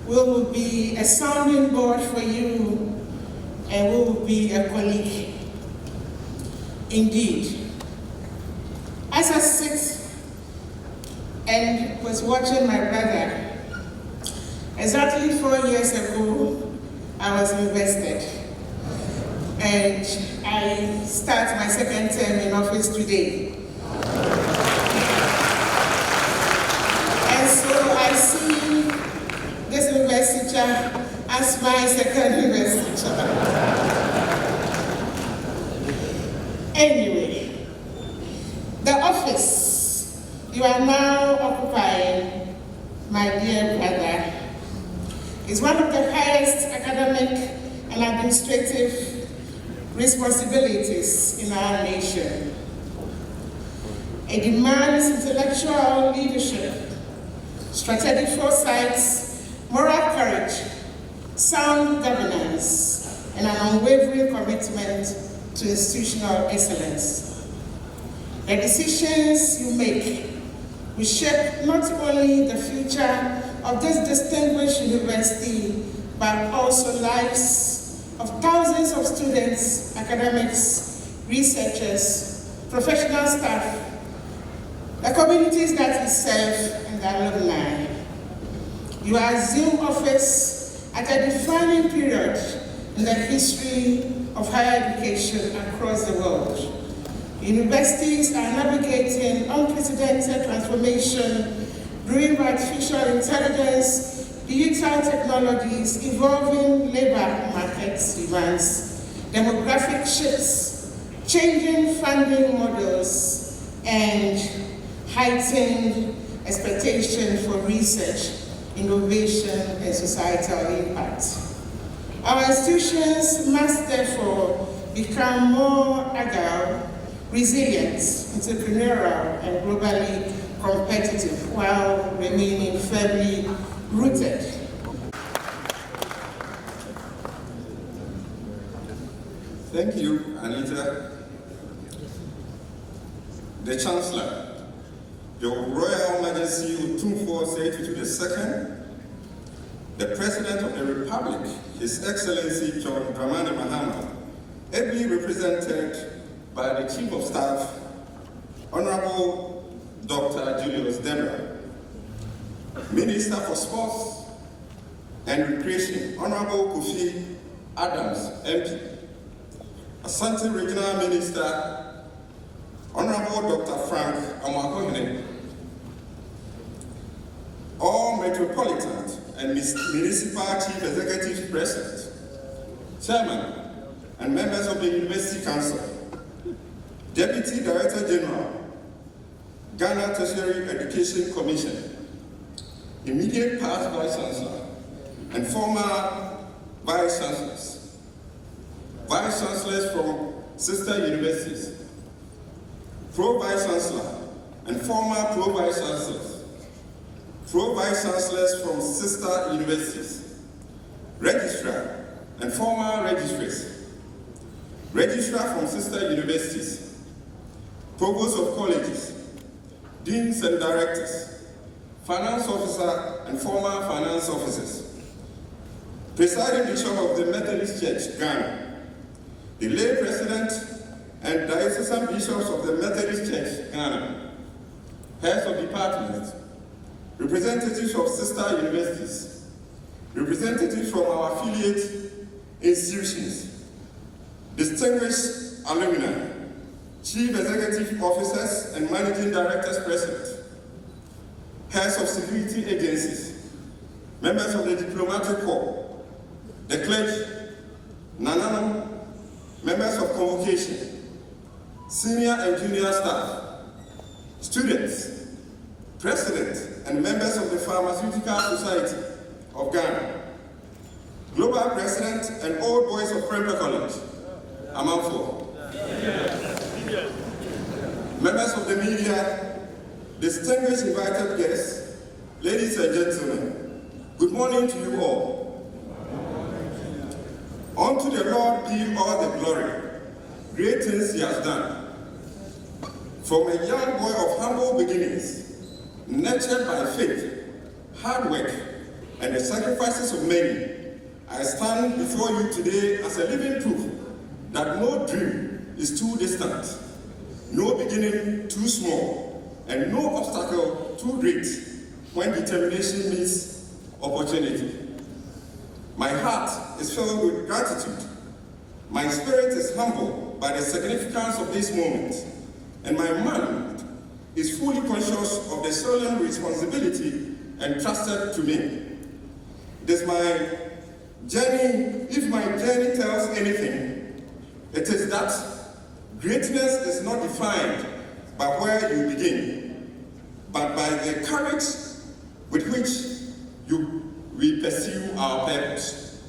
S7: We will be a sounding board for you, and we will be a colleague. Indeed. As I sit and was watching my brother, exactly 4 years ago, I was invested. And I start my second term in office today. And so I see this investiture as my second investiture. Anyway, the office you are now occupying, my dear brother, is one of the highest academic and administrative responsibilities in our nation. It demands intellectual leadership, strategic foresight, moral courage, sound governance, and an unwavering commitment to institutional excellence. The decisions you make will shape not only the future of this distinguished university, but also lives of thousands of students, academics, researchers, professional staff, the communities that we serve, and the alumni. You assume office at a defining period in the history of higher education across the world. Universities are navigating unprecedented transformation driven by artificial intelligence, digital technologies, evolving labor markets demands, demographic shifts, changing funding models, and heightened expectation for research, innovation, and societal impact. Our institutions must therefore become more agile, resilient, entrepreneurial, and globally competitive while remaining firmly rooted.
S4: Thank you, Anita. The Chancellor, Your Royal Majesty Opemsuo II, the President of the Republic, His Excellency John Dramani Mahama, ably represented by the Chief of Staff, Honorable Dr. Julius Debra, Minister for Sports and Recreation, Honorable Kofi Adams, MP, Asante Regional Minister, Honorable Dr. Frank Amakohene, all Metropolitan and Municipal Chief Executive President, Chairman, and members of the University Council, Deputy Director General, Ghana Tertiary Education Commission, immediate past Vice-Chancellor, and former Vice-Chancellors, Vice-Chancellors from sister universities, Pro-Vice-Chancellor and former Pro-Vice-Chancellors, Pro-Vice-Chancellors from sister universities, Registrar and former registrars, registrars from sister universities, provosts of colleges, deans and directors, finance officer and former finance officers, presiding bishop of the Methodist Church, Ghana, the lay president and diocesan bishops of the Methodist Church, Ghana, heads of departments, representatives of sister universities, representatives from our affiliate institutions, distinguished alumni, chief executive officers and managing directors present, heads of security agencies, members of the diplomatic corps, the clergy, Nanano, members of convocation, senior and junior staff, students, president and members of the Pharmaceutical Society of Ghana, global president and old boys of Prempeh College, Amanfo, members of the media, distinguished invited guests, ladies and gentlemen, good morning to you all. Unto the Lord be all the glory, great things he has done. From a young boy of humble beginnings, nurtured by faith, hard work, and the sacrifices of many, I stand before you today as a living proof that no dream is too distant, no beginning too small, and no obstacle too great when determination meets opportunity. My heart is filled with gratitude. My spirit is humbled by the significance of this moment, and my mind is fully conscious of the solemn responsibility entrusted to me. It is my journey, if my journey tells anything, it is that greatness is not defined by where you begin, but by the courage with which we pursue our purpose.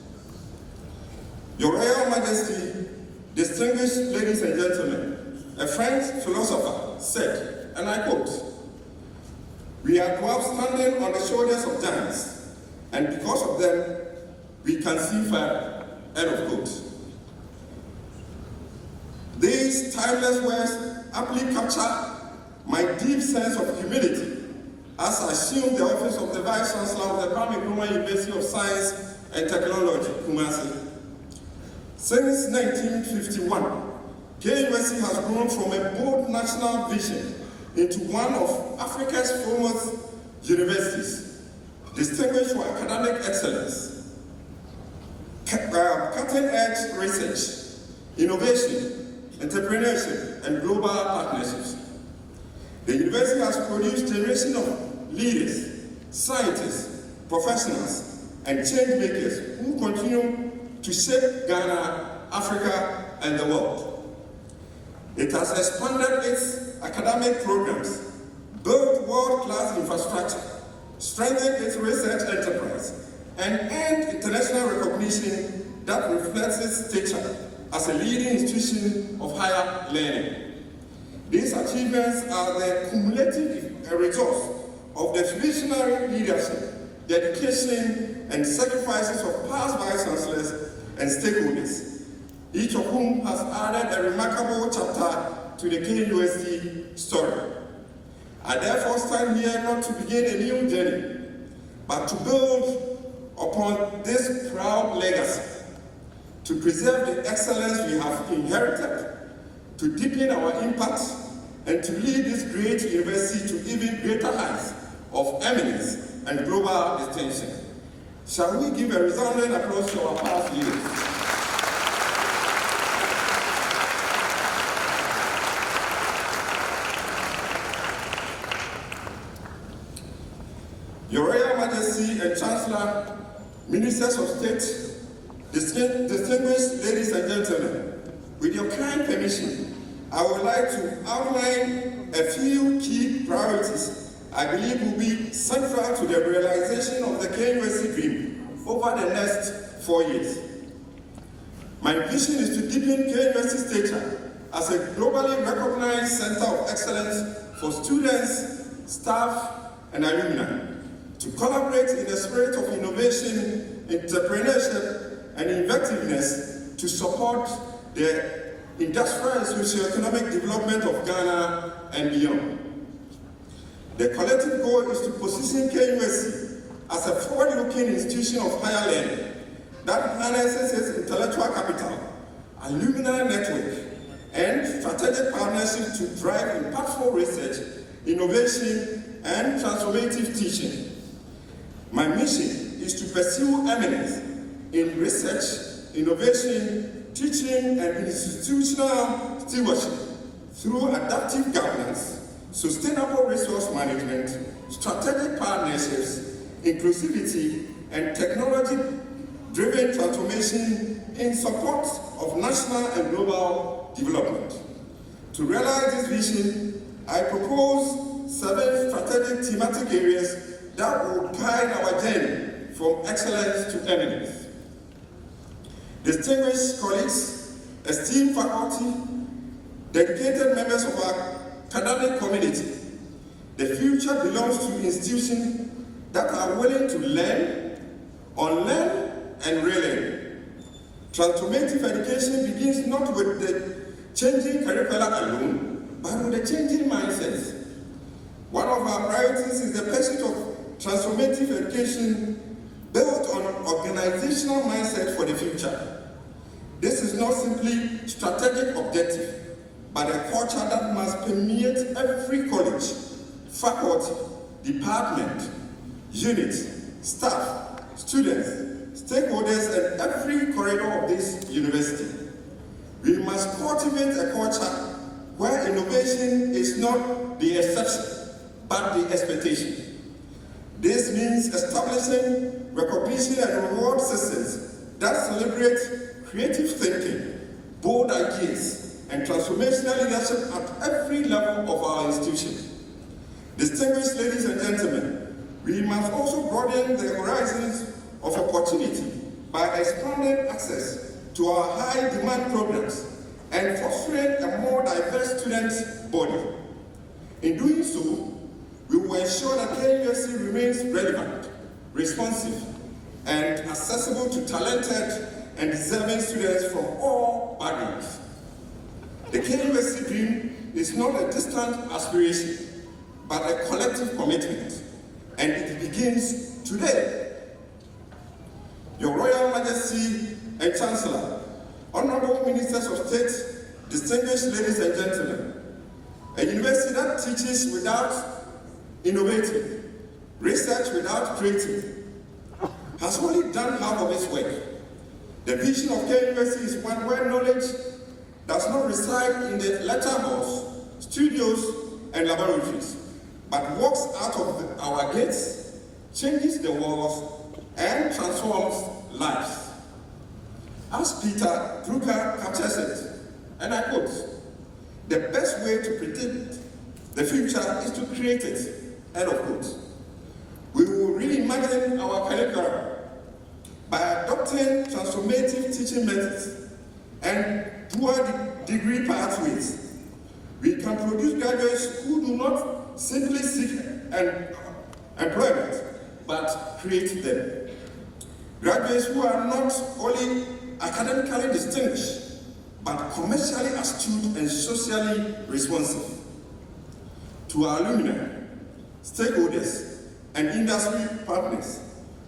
S4: Your Royal Majesty, distinguished ladies and gentlemen, a French philosopher said, and I quote, "We are dwarfs standing on the shoulders of giants, and because of them, we can see fire," end of quote. These timeless words aptly capture my deep sense of humility as I assume the office of the Vice-Chancellor of the Kwame Nkrumah University of Science and Technology, Kumasi. Since 1951, KNUST has grown from a bold national vision into one of Africa's foremost universities, distinguished for academic excellence, cutting-edge research, innovation, entrepreneurship, and global partnerships. The university has produced a generation of leaders, scientists, professionals, and change makers who continue to shape Ghana, Africa, and the world. It has expanded its academic programs, built world-class infrastructure, strengthened its research enterprise, and earned international recognition that reflects its stature as a leading institution of higher learning. These achievements are the cumulative result of the visionary leadership, dedication, and sacrifices of past vice-chancellors and stakeholders, each of whom has added a remarkable chapter to the KNUST story. I therefore stand here not to begin a new journey, but to build upon this proud legacy, to preserve the excellence we have inherited, to deepen our impact, and to lead this great university to even greater heights of eminence and global distinction. Shall we give a resounding applause to our past leaders? Your Royal Majesty and Chancellor, Ministers of State, distinguished ladies and gentlemen, with your kind permission, I would like to outline a few key priorities I believe will be central to the realization of the KNUST dream over the next 4 years. My vision is to deepen KNUST's stature as a globally recognized center of excellence for students, staff, and alumni, to collaborate in the spirit of innovation, entrepreneurship, and inventiveness to support the industrial and socio-economic development of Ghana and beyond. The collective goal is to position KNUST as a forward-looking institution of higher learning that harnesses its intellectual capital, alumni network, and strategic partnerships to drive impactful research, innovation, and transformative teaching. My mission is to pursue eminence in research, innovation, teaching, and institutional stewardship through adaptive governance, sustainable resource management, strategic partnerships, inclusivity, and technology-driven transformation in support of national and global development. To realize this vision, I propose 7 strategic thematic areas that will guide our journey from excellence to eminence. Distinguished colleagues, esteemed faculty, dedicated members of our academic community, the future belongs to institutions that are willing to learn, unlearn, and relearn. Transformative education begins not with the changing curricula alone, but with the changing mindsets. One of our priorities is the pursuit of transformative education built on organizational mindset for the future. This is not simply strategic objective, but a culture that must permeate every college, faculty, department, unit, staff, students, stakeholders, and every corridor of this university. We must cultivate a culture where innovation is not the exception, but the expectation. This means establishing recognition and reward systems that celebrate creative thinking, bold ideas, and transformational leadership at every level of our institution. Distinguished ladies and gentlemen, we must also broaden the horizons of opportunity by expanding access to our high-demand programs and fostering a more diverse student body. In doing so, we will ensure that KNUST remains relevant, responsive, and accessible to talented and deserving students from all backgrounds. The KNUST dream is not a distant aspiration, but a collective commitment, and it begins today. Your Royal Majesty and Chancellor, Honorable Ministers of State, distinguished ladies and gentlemen, a university that teaches without innovating, research without creating, has only done half of its work. The vision of KNUST is one where knowledge does not reside in the lecture halls, studios, and laboratories, but walks out of our gates, changes the world, and transforms lives. As Peter Drucker captures it, and I quote, "The best way to predict the future is to create it," end of quote. We will reimagine our curriculum by adopting transformative teaching methods and dual degree pathways. We can produce graduates who do not simply seek employment, but create them. Graduates who are not only academically distinguished, but commercially astute and socially responsive. To our alumni, stakeholders, and industry partners,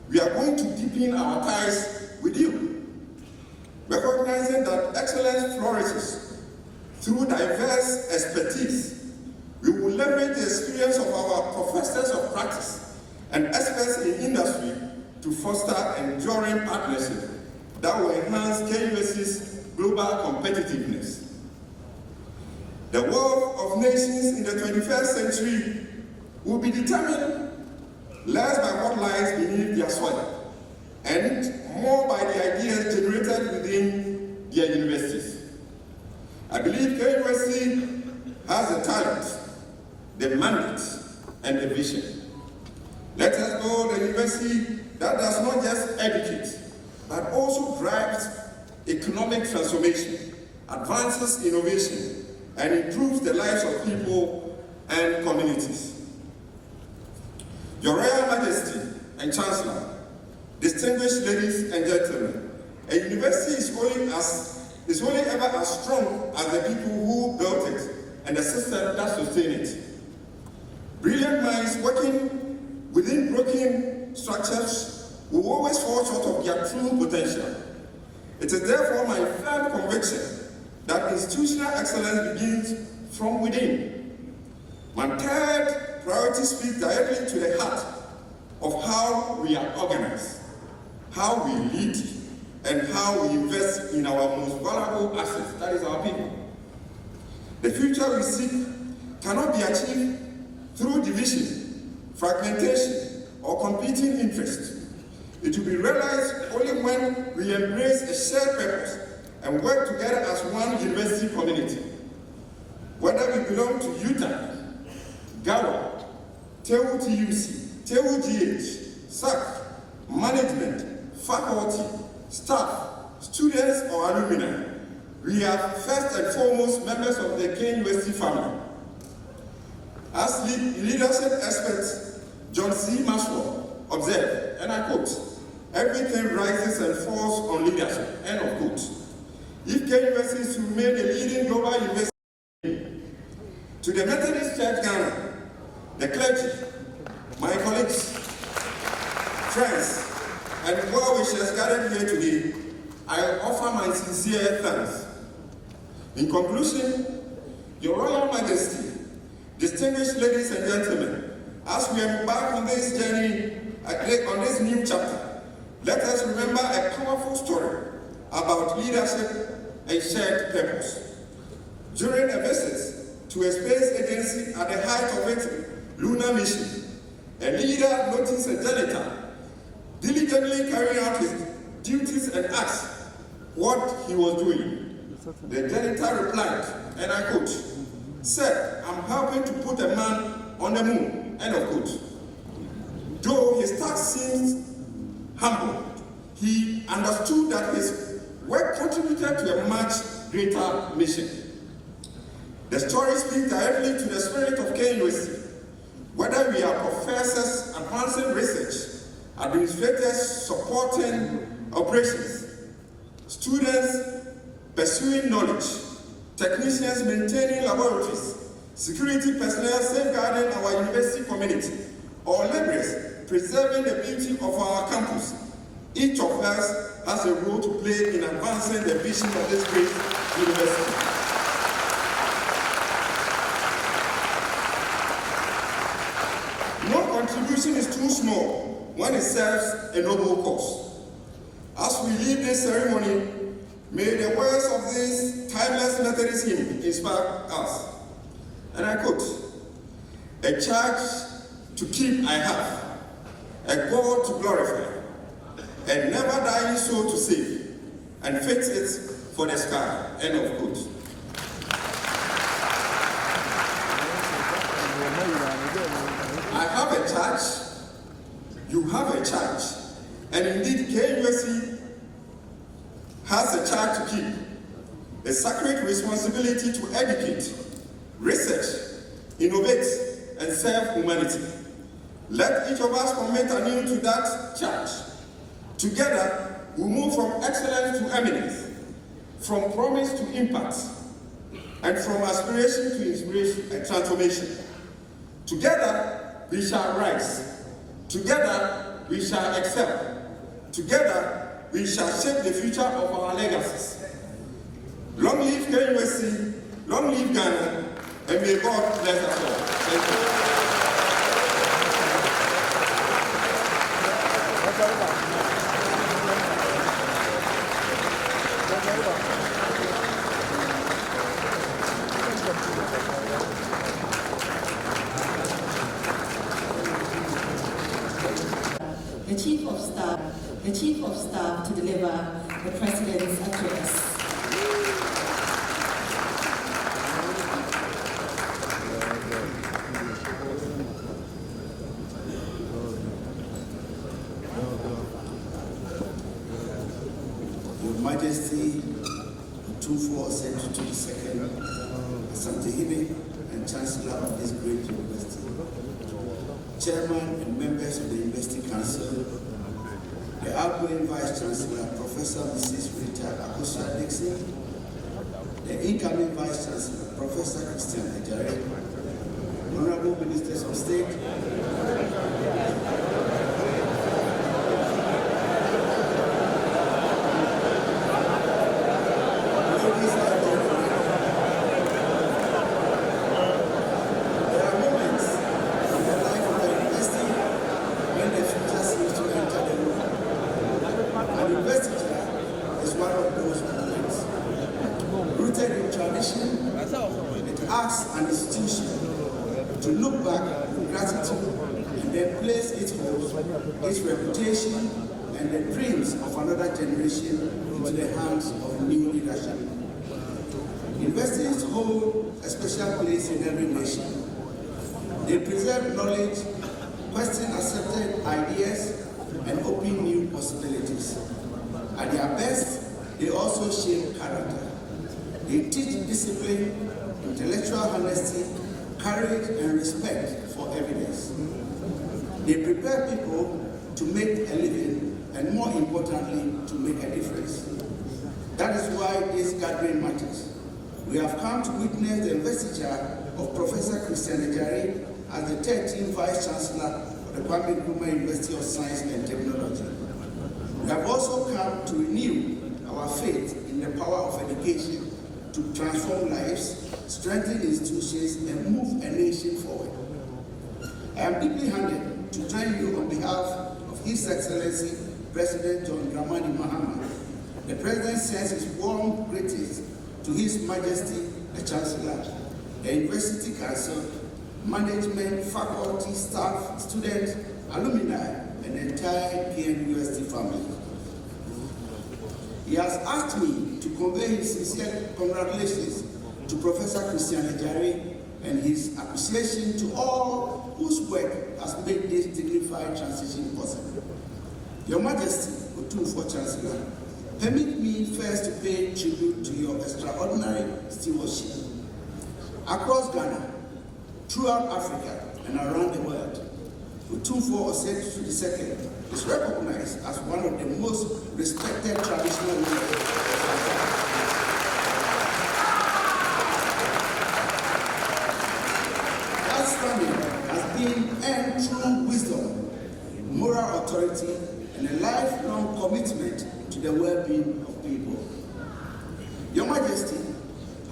S4: we are going to deepen our ties with you, recognizing that excellence flourishes through diverse expertise. We will leverage the experience of our professors of practice and experts in industry to foster enduring partnerships that will enhance KNUST's global competitiveness. The wealth of nations in the 21st century will be determined less by what lies beneath their soil, and more by the ideas generated within their universities. I believe KNUST has the talent, the mandate, and the vision. Let us build a university that does not just educate, but also drives economic transformation, advances innovation, and improves the lives of people and communities. Your Royal Majesty and Chancellor, distinguished ladies and gentlemen, a university is only as is only ever as strong as the people who built it and the system that sustain it. Brilliant minds working within broken structures will always fall short of their true potential. It is therefore my firm conviction that institutional excellence begins from within. My third priority speaks directly to the heart of how we are organized, how we lead, and how we invest in our most valuable assets, that is our people. The future we seek cannot be achieved through division, fragmentation, or competing interests. It will be realized only when we embrace a shared purpose and work together as one university community. Whether we belong to UTA, GAWA, TEU TUC, TEU GH, SAC, management, faculty, staff, students, or alumni, we are first and foremost members of the KNUST family. As leadership expert John C. Maxwell observed, and I quote, "Everything rises and falls on leadership," end of quote. If KNUST is to remain a leading global university, to the Methodist Church Ghana, the clergy, my colleagues, friends, and well-wishers gathered here today, I offer my sincere thanks. In conclusion, Your Royal Majesty, distinguished ladies and gentlemen, as we embark on this journey, on this new chapter, let us remember a powerful story about leadership and shared purpose. During a visit to a space agency at the height of its lunar mission, a leader noticed a janitor diligently carrying out his duties and asked what he was doing. The janitor replied, and I quote, "Sir, I'm helping to put a man on the moon," end of quote. Though his task seems humble, he understood that his work contributed to a much greater mission. The story speaks directly to the spirit of KNUST. Whether we are professors advancing research, administrators supporting operations, students pursuing knowledge, technicians maintaining laboratories, security personnel safeguarding our university community, or laborers preserving the beauty of our campus, each of us has a role to play in advancing the vision of this great university. No contribution is too small when it serves a noble cause. As we leave this ceremony, may the words of this timeless Methodist hymn inspire us. And I quote, "A charge to keep I have, a God to glorify, a never dying soul to save, and fix it for the sky," end of quote. I have a charge, you have a charge, and indeed KNUST has a charge to keep, a sacred responsibility to educate, research, innovate, and serve humanity. Let each of us commit anew to that charge. Together, we move from excellence to eminence, from promise to impact, and from aspiration to inspiration and transformation. Together, we shall rise. Together, we shall excel. Together, we shall shape the future of our legacies. Long live KNUST, long live Ghana, and may God bless us all. Thank you.
S2: The Chief of Staff to deliver the President's address.
S8: Your Majesty, Tufo Osentutu II, Asantehime, and Chancellor of this great university, Chairman and members of the University Council, the outgoing Vice-Chancellor, Professor Mrs. Rita Agyare Dixon, the incoming Vice-Chancellor, Professor Agyare, Honorable Ministers of State, Investiture is one of those moments. Rooted in tradition, it asks an institution to look back with gratitude and then place its hopes, its reputation, and the dreams of another generation into the hands of new leadership. Universities hold a special place in every nation. They preserve knowledge, question accepted ideas, and open new possibilities. At their best, they also shape character. They teach discipline, intellectual honesty, courage, and respect for evidence. They prepare people to make a living, and more importantly, to make a difference. That is why this gathering matters. We have come to witness the investiture of Professor Agyare as the 13th Vice-Chancellor of the Kwame Nkrumah University of Science and Technology. We have also come to renew our faith in the power of education to transform lives, strengthen institutions, and move a nation forward. I am deeply honored to join you on behalf of His Excellency President John Dramani Mahama. The President sends his warm greetings to His Majesty the Chancellor, the University Council, management, faculty, staff, students, alumni, and the entire KNUST family. He has asked me to convey his sincere congratulations to Professor Agyare and his appreciation to all whose work has made this dignified transition possible. Your Majesty, Opemsuo Chancellor, permit me first to pay tribute to your extraordinary stewardship. Across Ghana, throughout Africa, and around the world, Opemsuo II is recognized as one of the most respected traditional leaders. That standing has been earned through wisdom, moral authority, and a lifelong commitment to the well-being of people. Your Majesty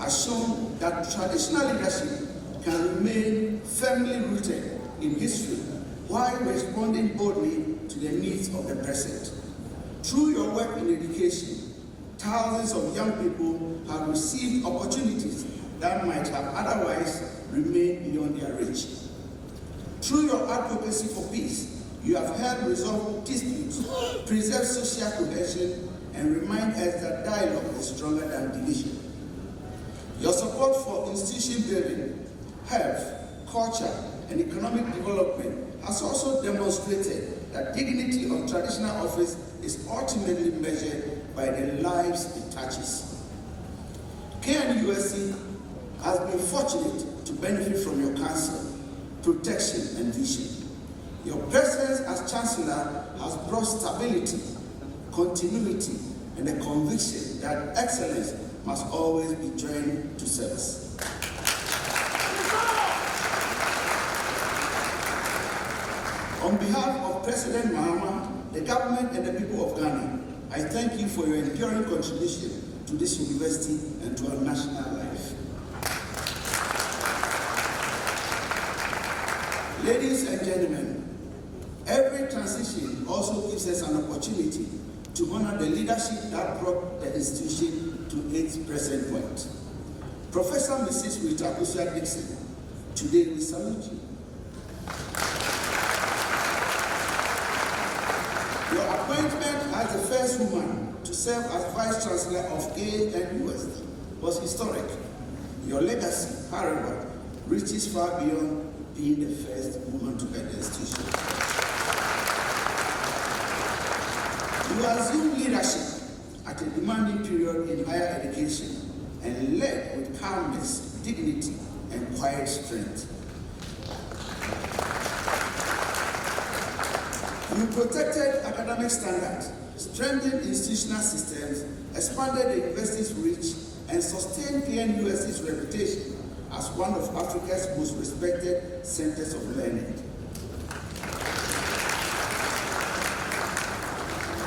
S8: has shown that traditional leadership can remain firmly rooted in history while responding boldly to the needs of the present. Through your work in education, thousands of young people have received opportunities that might have otherwise remained beyond their reach. Through your advocacy for peace, you have helped resolve disputes, preserve social cohesion, and remind us that dialogue is stronger than division. Your support for institution building, health, culture, and economic development has also demonstrated that dignity of traditional office is ultimately measured by the lives it touches. KNUST has been fortunate to benefit from your counsel, protection, and vision. Your presence as Chancellor has brought stability, continuity, and a conviction that excellence must always be joined to service. On behalf of President Mahama, the government, and the people of Ghana, I thank you for your enduring contribution to this university and to our national life. Ladies and gentlemen, every transition also gives us an opportunity to honor the leadership that brought the institution to its present point. Professor Mrs. Rita Dixon, today we salute you. Your appointment as the first woman to serve as Vice-Chancellor of KNUST was historic. Your legacy, however, reaches far beyond being the first woman to head the institution. You assumed leadership at a demanding period in higher education and led with calmness, dignity, and quiet strength. You protected academic standards, strengthened institutional systems, expanded the university's reach, and sustain KNUST's reputation as one of Africa's most respected centers of learning.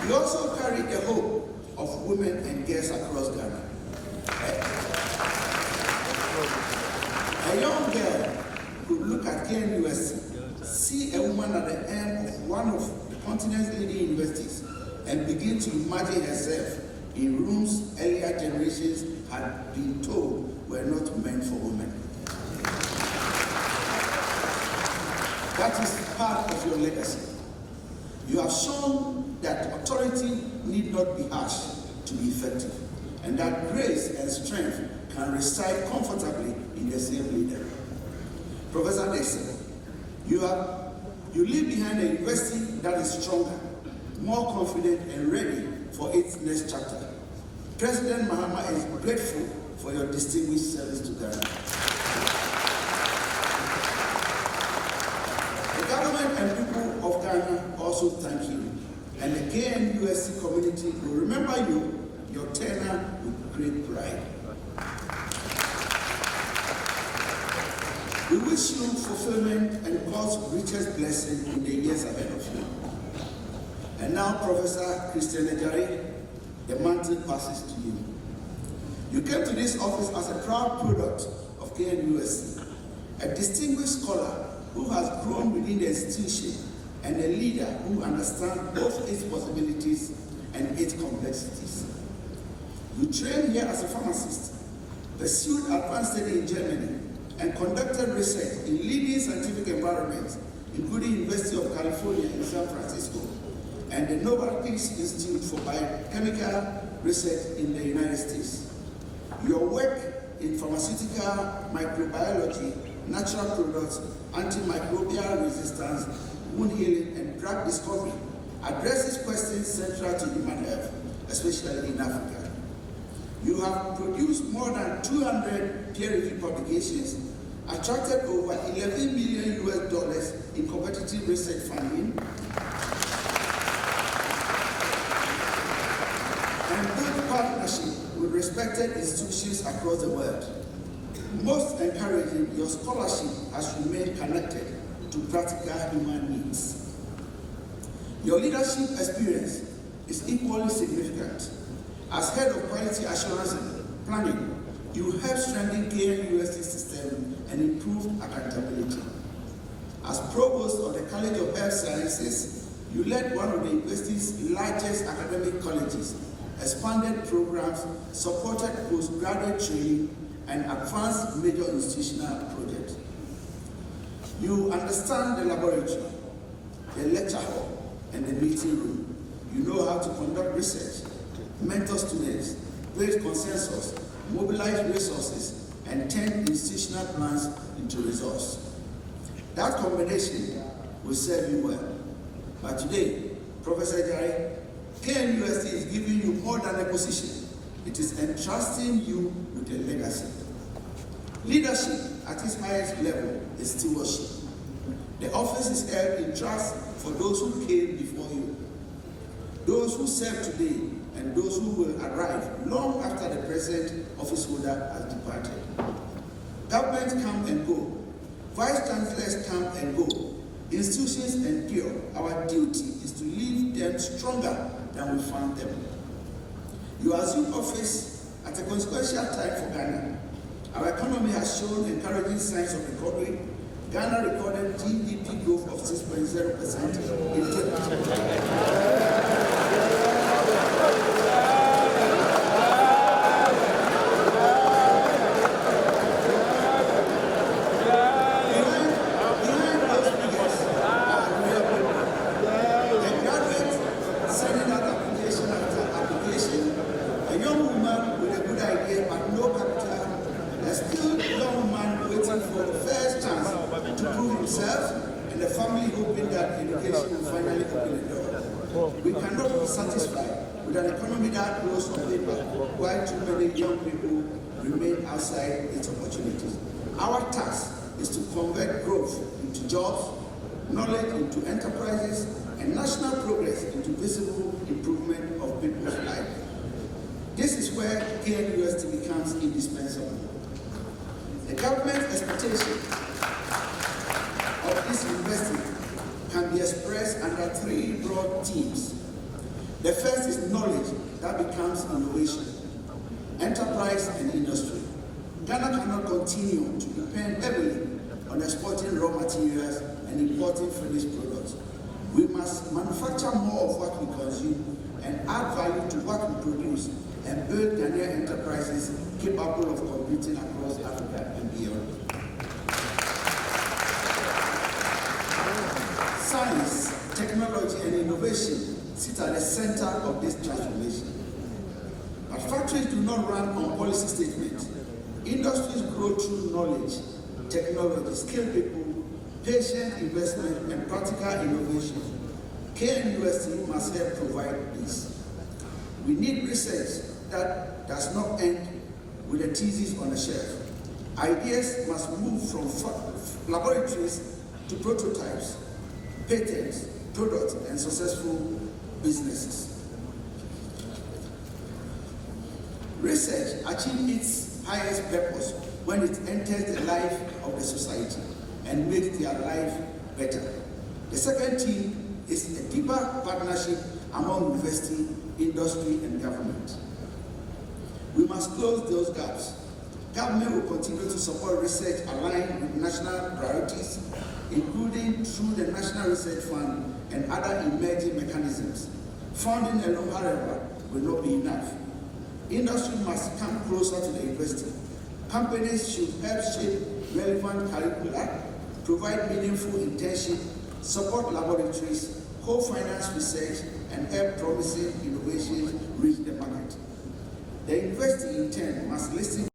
S8: We also carry the hope of women and girls across Ghana. A young girl could look at KNUST, see a woman at the end of one of the continent's leading universities, and begin to imagine herself in rooms earlier generations had been told were not meant for women. That is part of your legacy. You have shown that authority need not be harsh to be effective, and that grace and strength can reside comfortably in the same leader. Professor Dixon, you leave behind a university that is stronger, more confident, and ready for its next chapter. President Mahama is grateful for your distinguished service to Ghana. The government and people of Ghana also thank you, and the KNUST community will remember you, your tenure, with great pride. We wish you fulfillment and God's richest blessing in the years ahead of you. And now, Professor Christian Agyare, the mantle passes to you. You came to this office as a proud product of KNUST, a distinguished scholar who has grown within the institution and a leader who understands both its possibilities and its complexities. You trained here as a pharmacist, pursued advanced study in Germany, and conducted research in leading scientific environments, including University of California in San Francisco and the Nobel Peace Institute for Biochemical Research in the United States. Your work in pharmaceutical microbiology, natural products, antimicrobial resistance, wound healing, and drug discovery addresses questions central to human health, especially in Africa. You have produced more than 200 peer-reviewed publications, attracted over $11 million in competitive research funding, and built partnership with respected institutions across the world. Most encouraging, your scholarship has remained connected to practical human needs. Your leadership experience is equally significant. As head of quality assurance and planning, you help strengthen KNUST system and improve accountability. As provost of the College of Health Sciences, you led one of the university's largest academic colleges, expanded programs, supported postgraduate training, and advanced major institutional projects. You understand the laboratory, the lecture hall, and the meeting room. You know how to conduct research, mentor students, build consensus, mobilize resources, and turn institutional plans into results. That combination will serve you well. But today, Professor Agyare, KNUST is giving you more than a position. It is entrusting you with a legacy. Leadership at its highest level is stewardship. The office is held in trust for those who came before you, those who serve today, and those who will arrive long after the present office holder has departed. Governments come and go. Vice-Chancellors come and go. Institutions endure. Our duty is to leave them stronger than we found them. You assume office at a consequential time for Ghana. Our economy has shown encouraging signs of recovery. Ghana recorded GDP growth of 6.0% in 2020. We cannot be satisfied with an economy that grows on paper while too many young people remain outside its opportunities. Our task is to convert growth into jobs, knowledge into enterprises, and national progress into visible improvement of people's lives. This is where KNUST becomes indispensable. The government's expectation of this university can be expressed under three broad themes. The first is knowledge that becomes innovation, enterprise and industry. Ghana cannot continue to depend heavily on exporting raw materials and importing finished products. We must manufacture more of what we consume and add value to what we produce and build Ghanaian enterprises capable of competing across Africa and beyond. Science, technology, and innovation sit at the center of this transformation. But factories do not run on policy statements. Industries grow through knowledge, technology, skilled people, patient investment, and practical innovation. KNUST must help provide this. We need research that does not end with a thesis on a shelf. Ideas must move from laboratories to prototypes, patents, products, and successful businesses. Research achieves its highest purpose when it enters the life of the society and makes their life better. The second theme is a deeper partnership among university, industry, and government. We must close those gaps. Government will continue to support research aligned with national priorities, including through the National Research Fund and other emerging mechanisms. Funding alone, however, will not be enough. Industry must come closer to the university. Companies should help shape relevant curricula, provide meaningful internship, support laboratories, co-finance research, and help promising innovations reach the market. The university in turn must listen.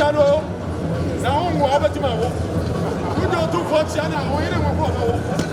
S9: Now, I'm going to go to my home. We don't do 40 and I'm going to go.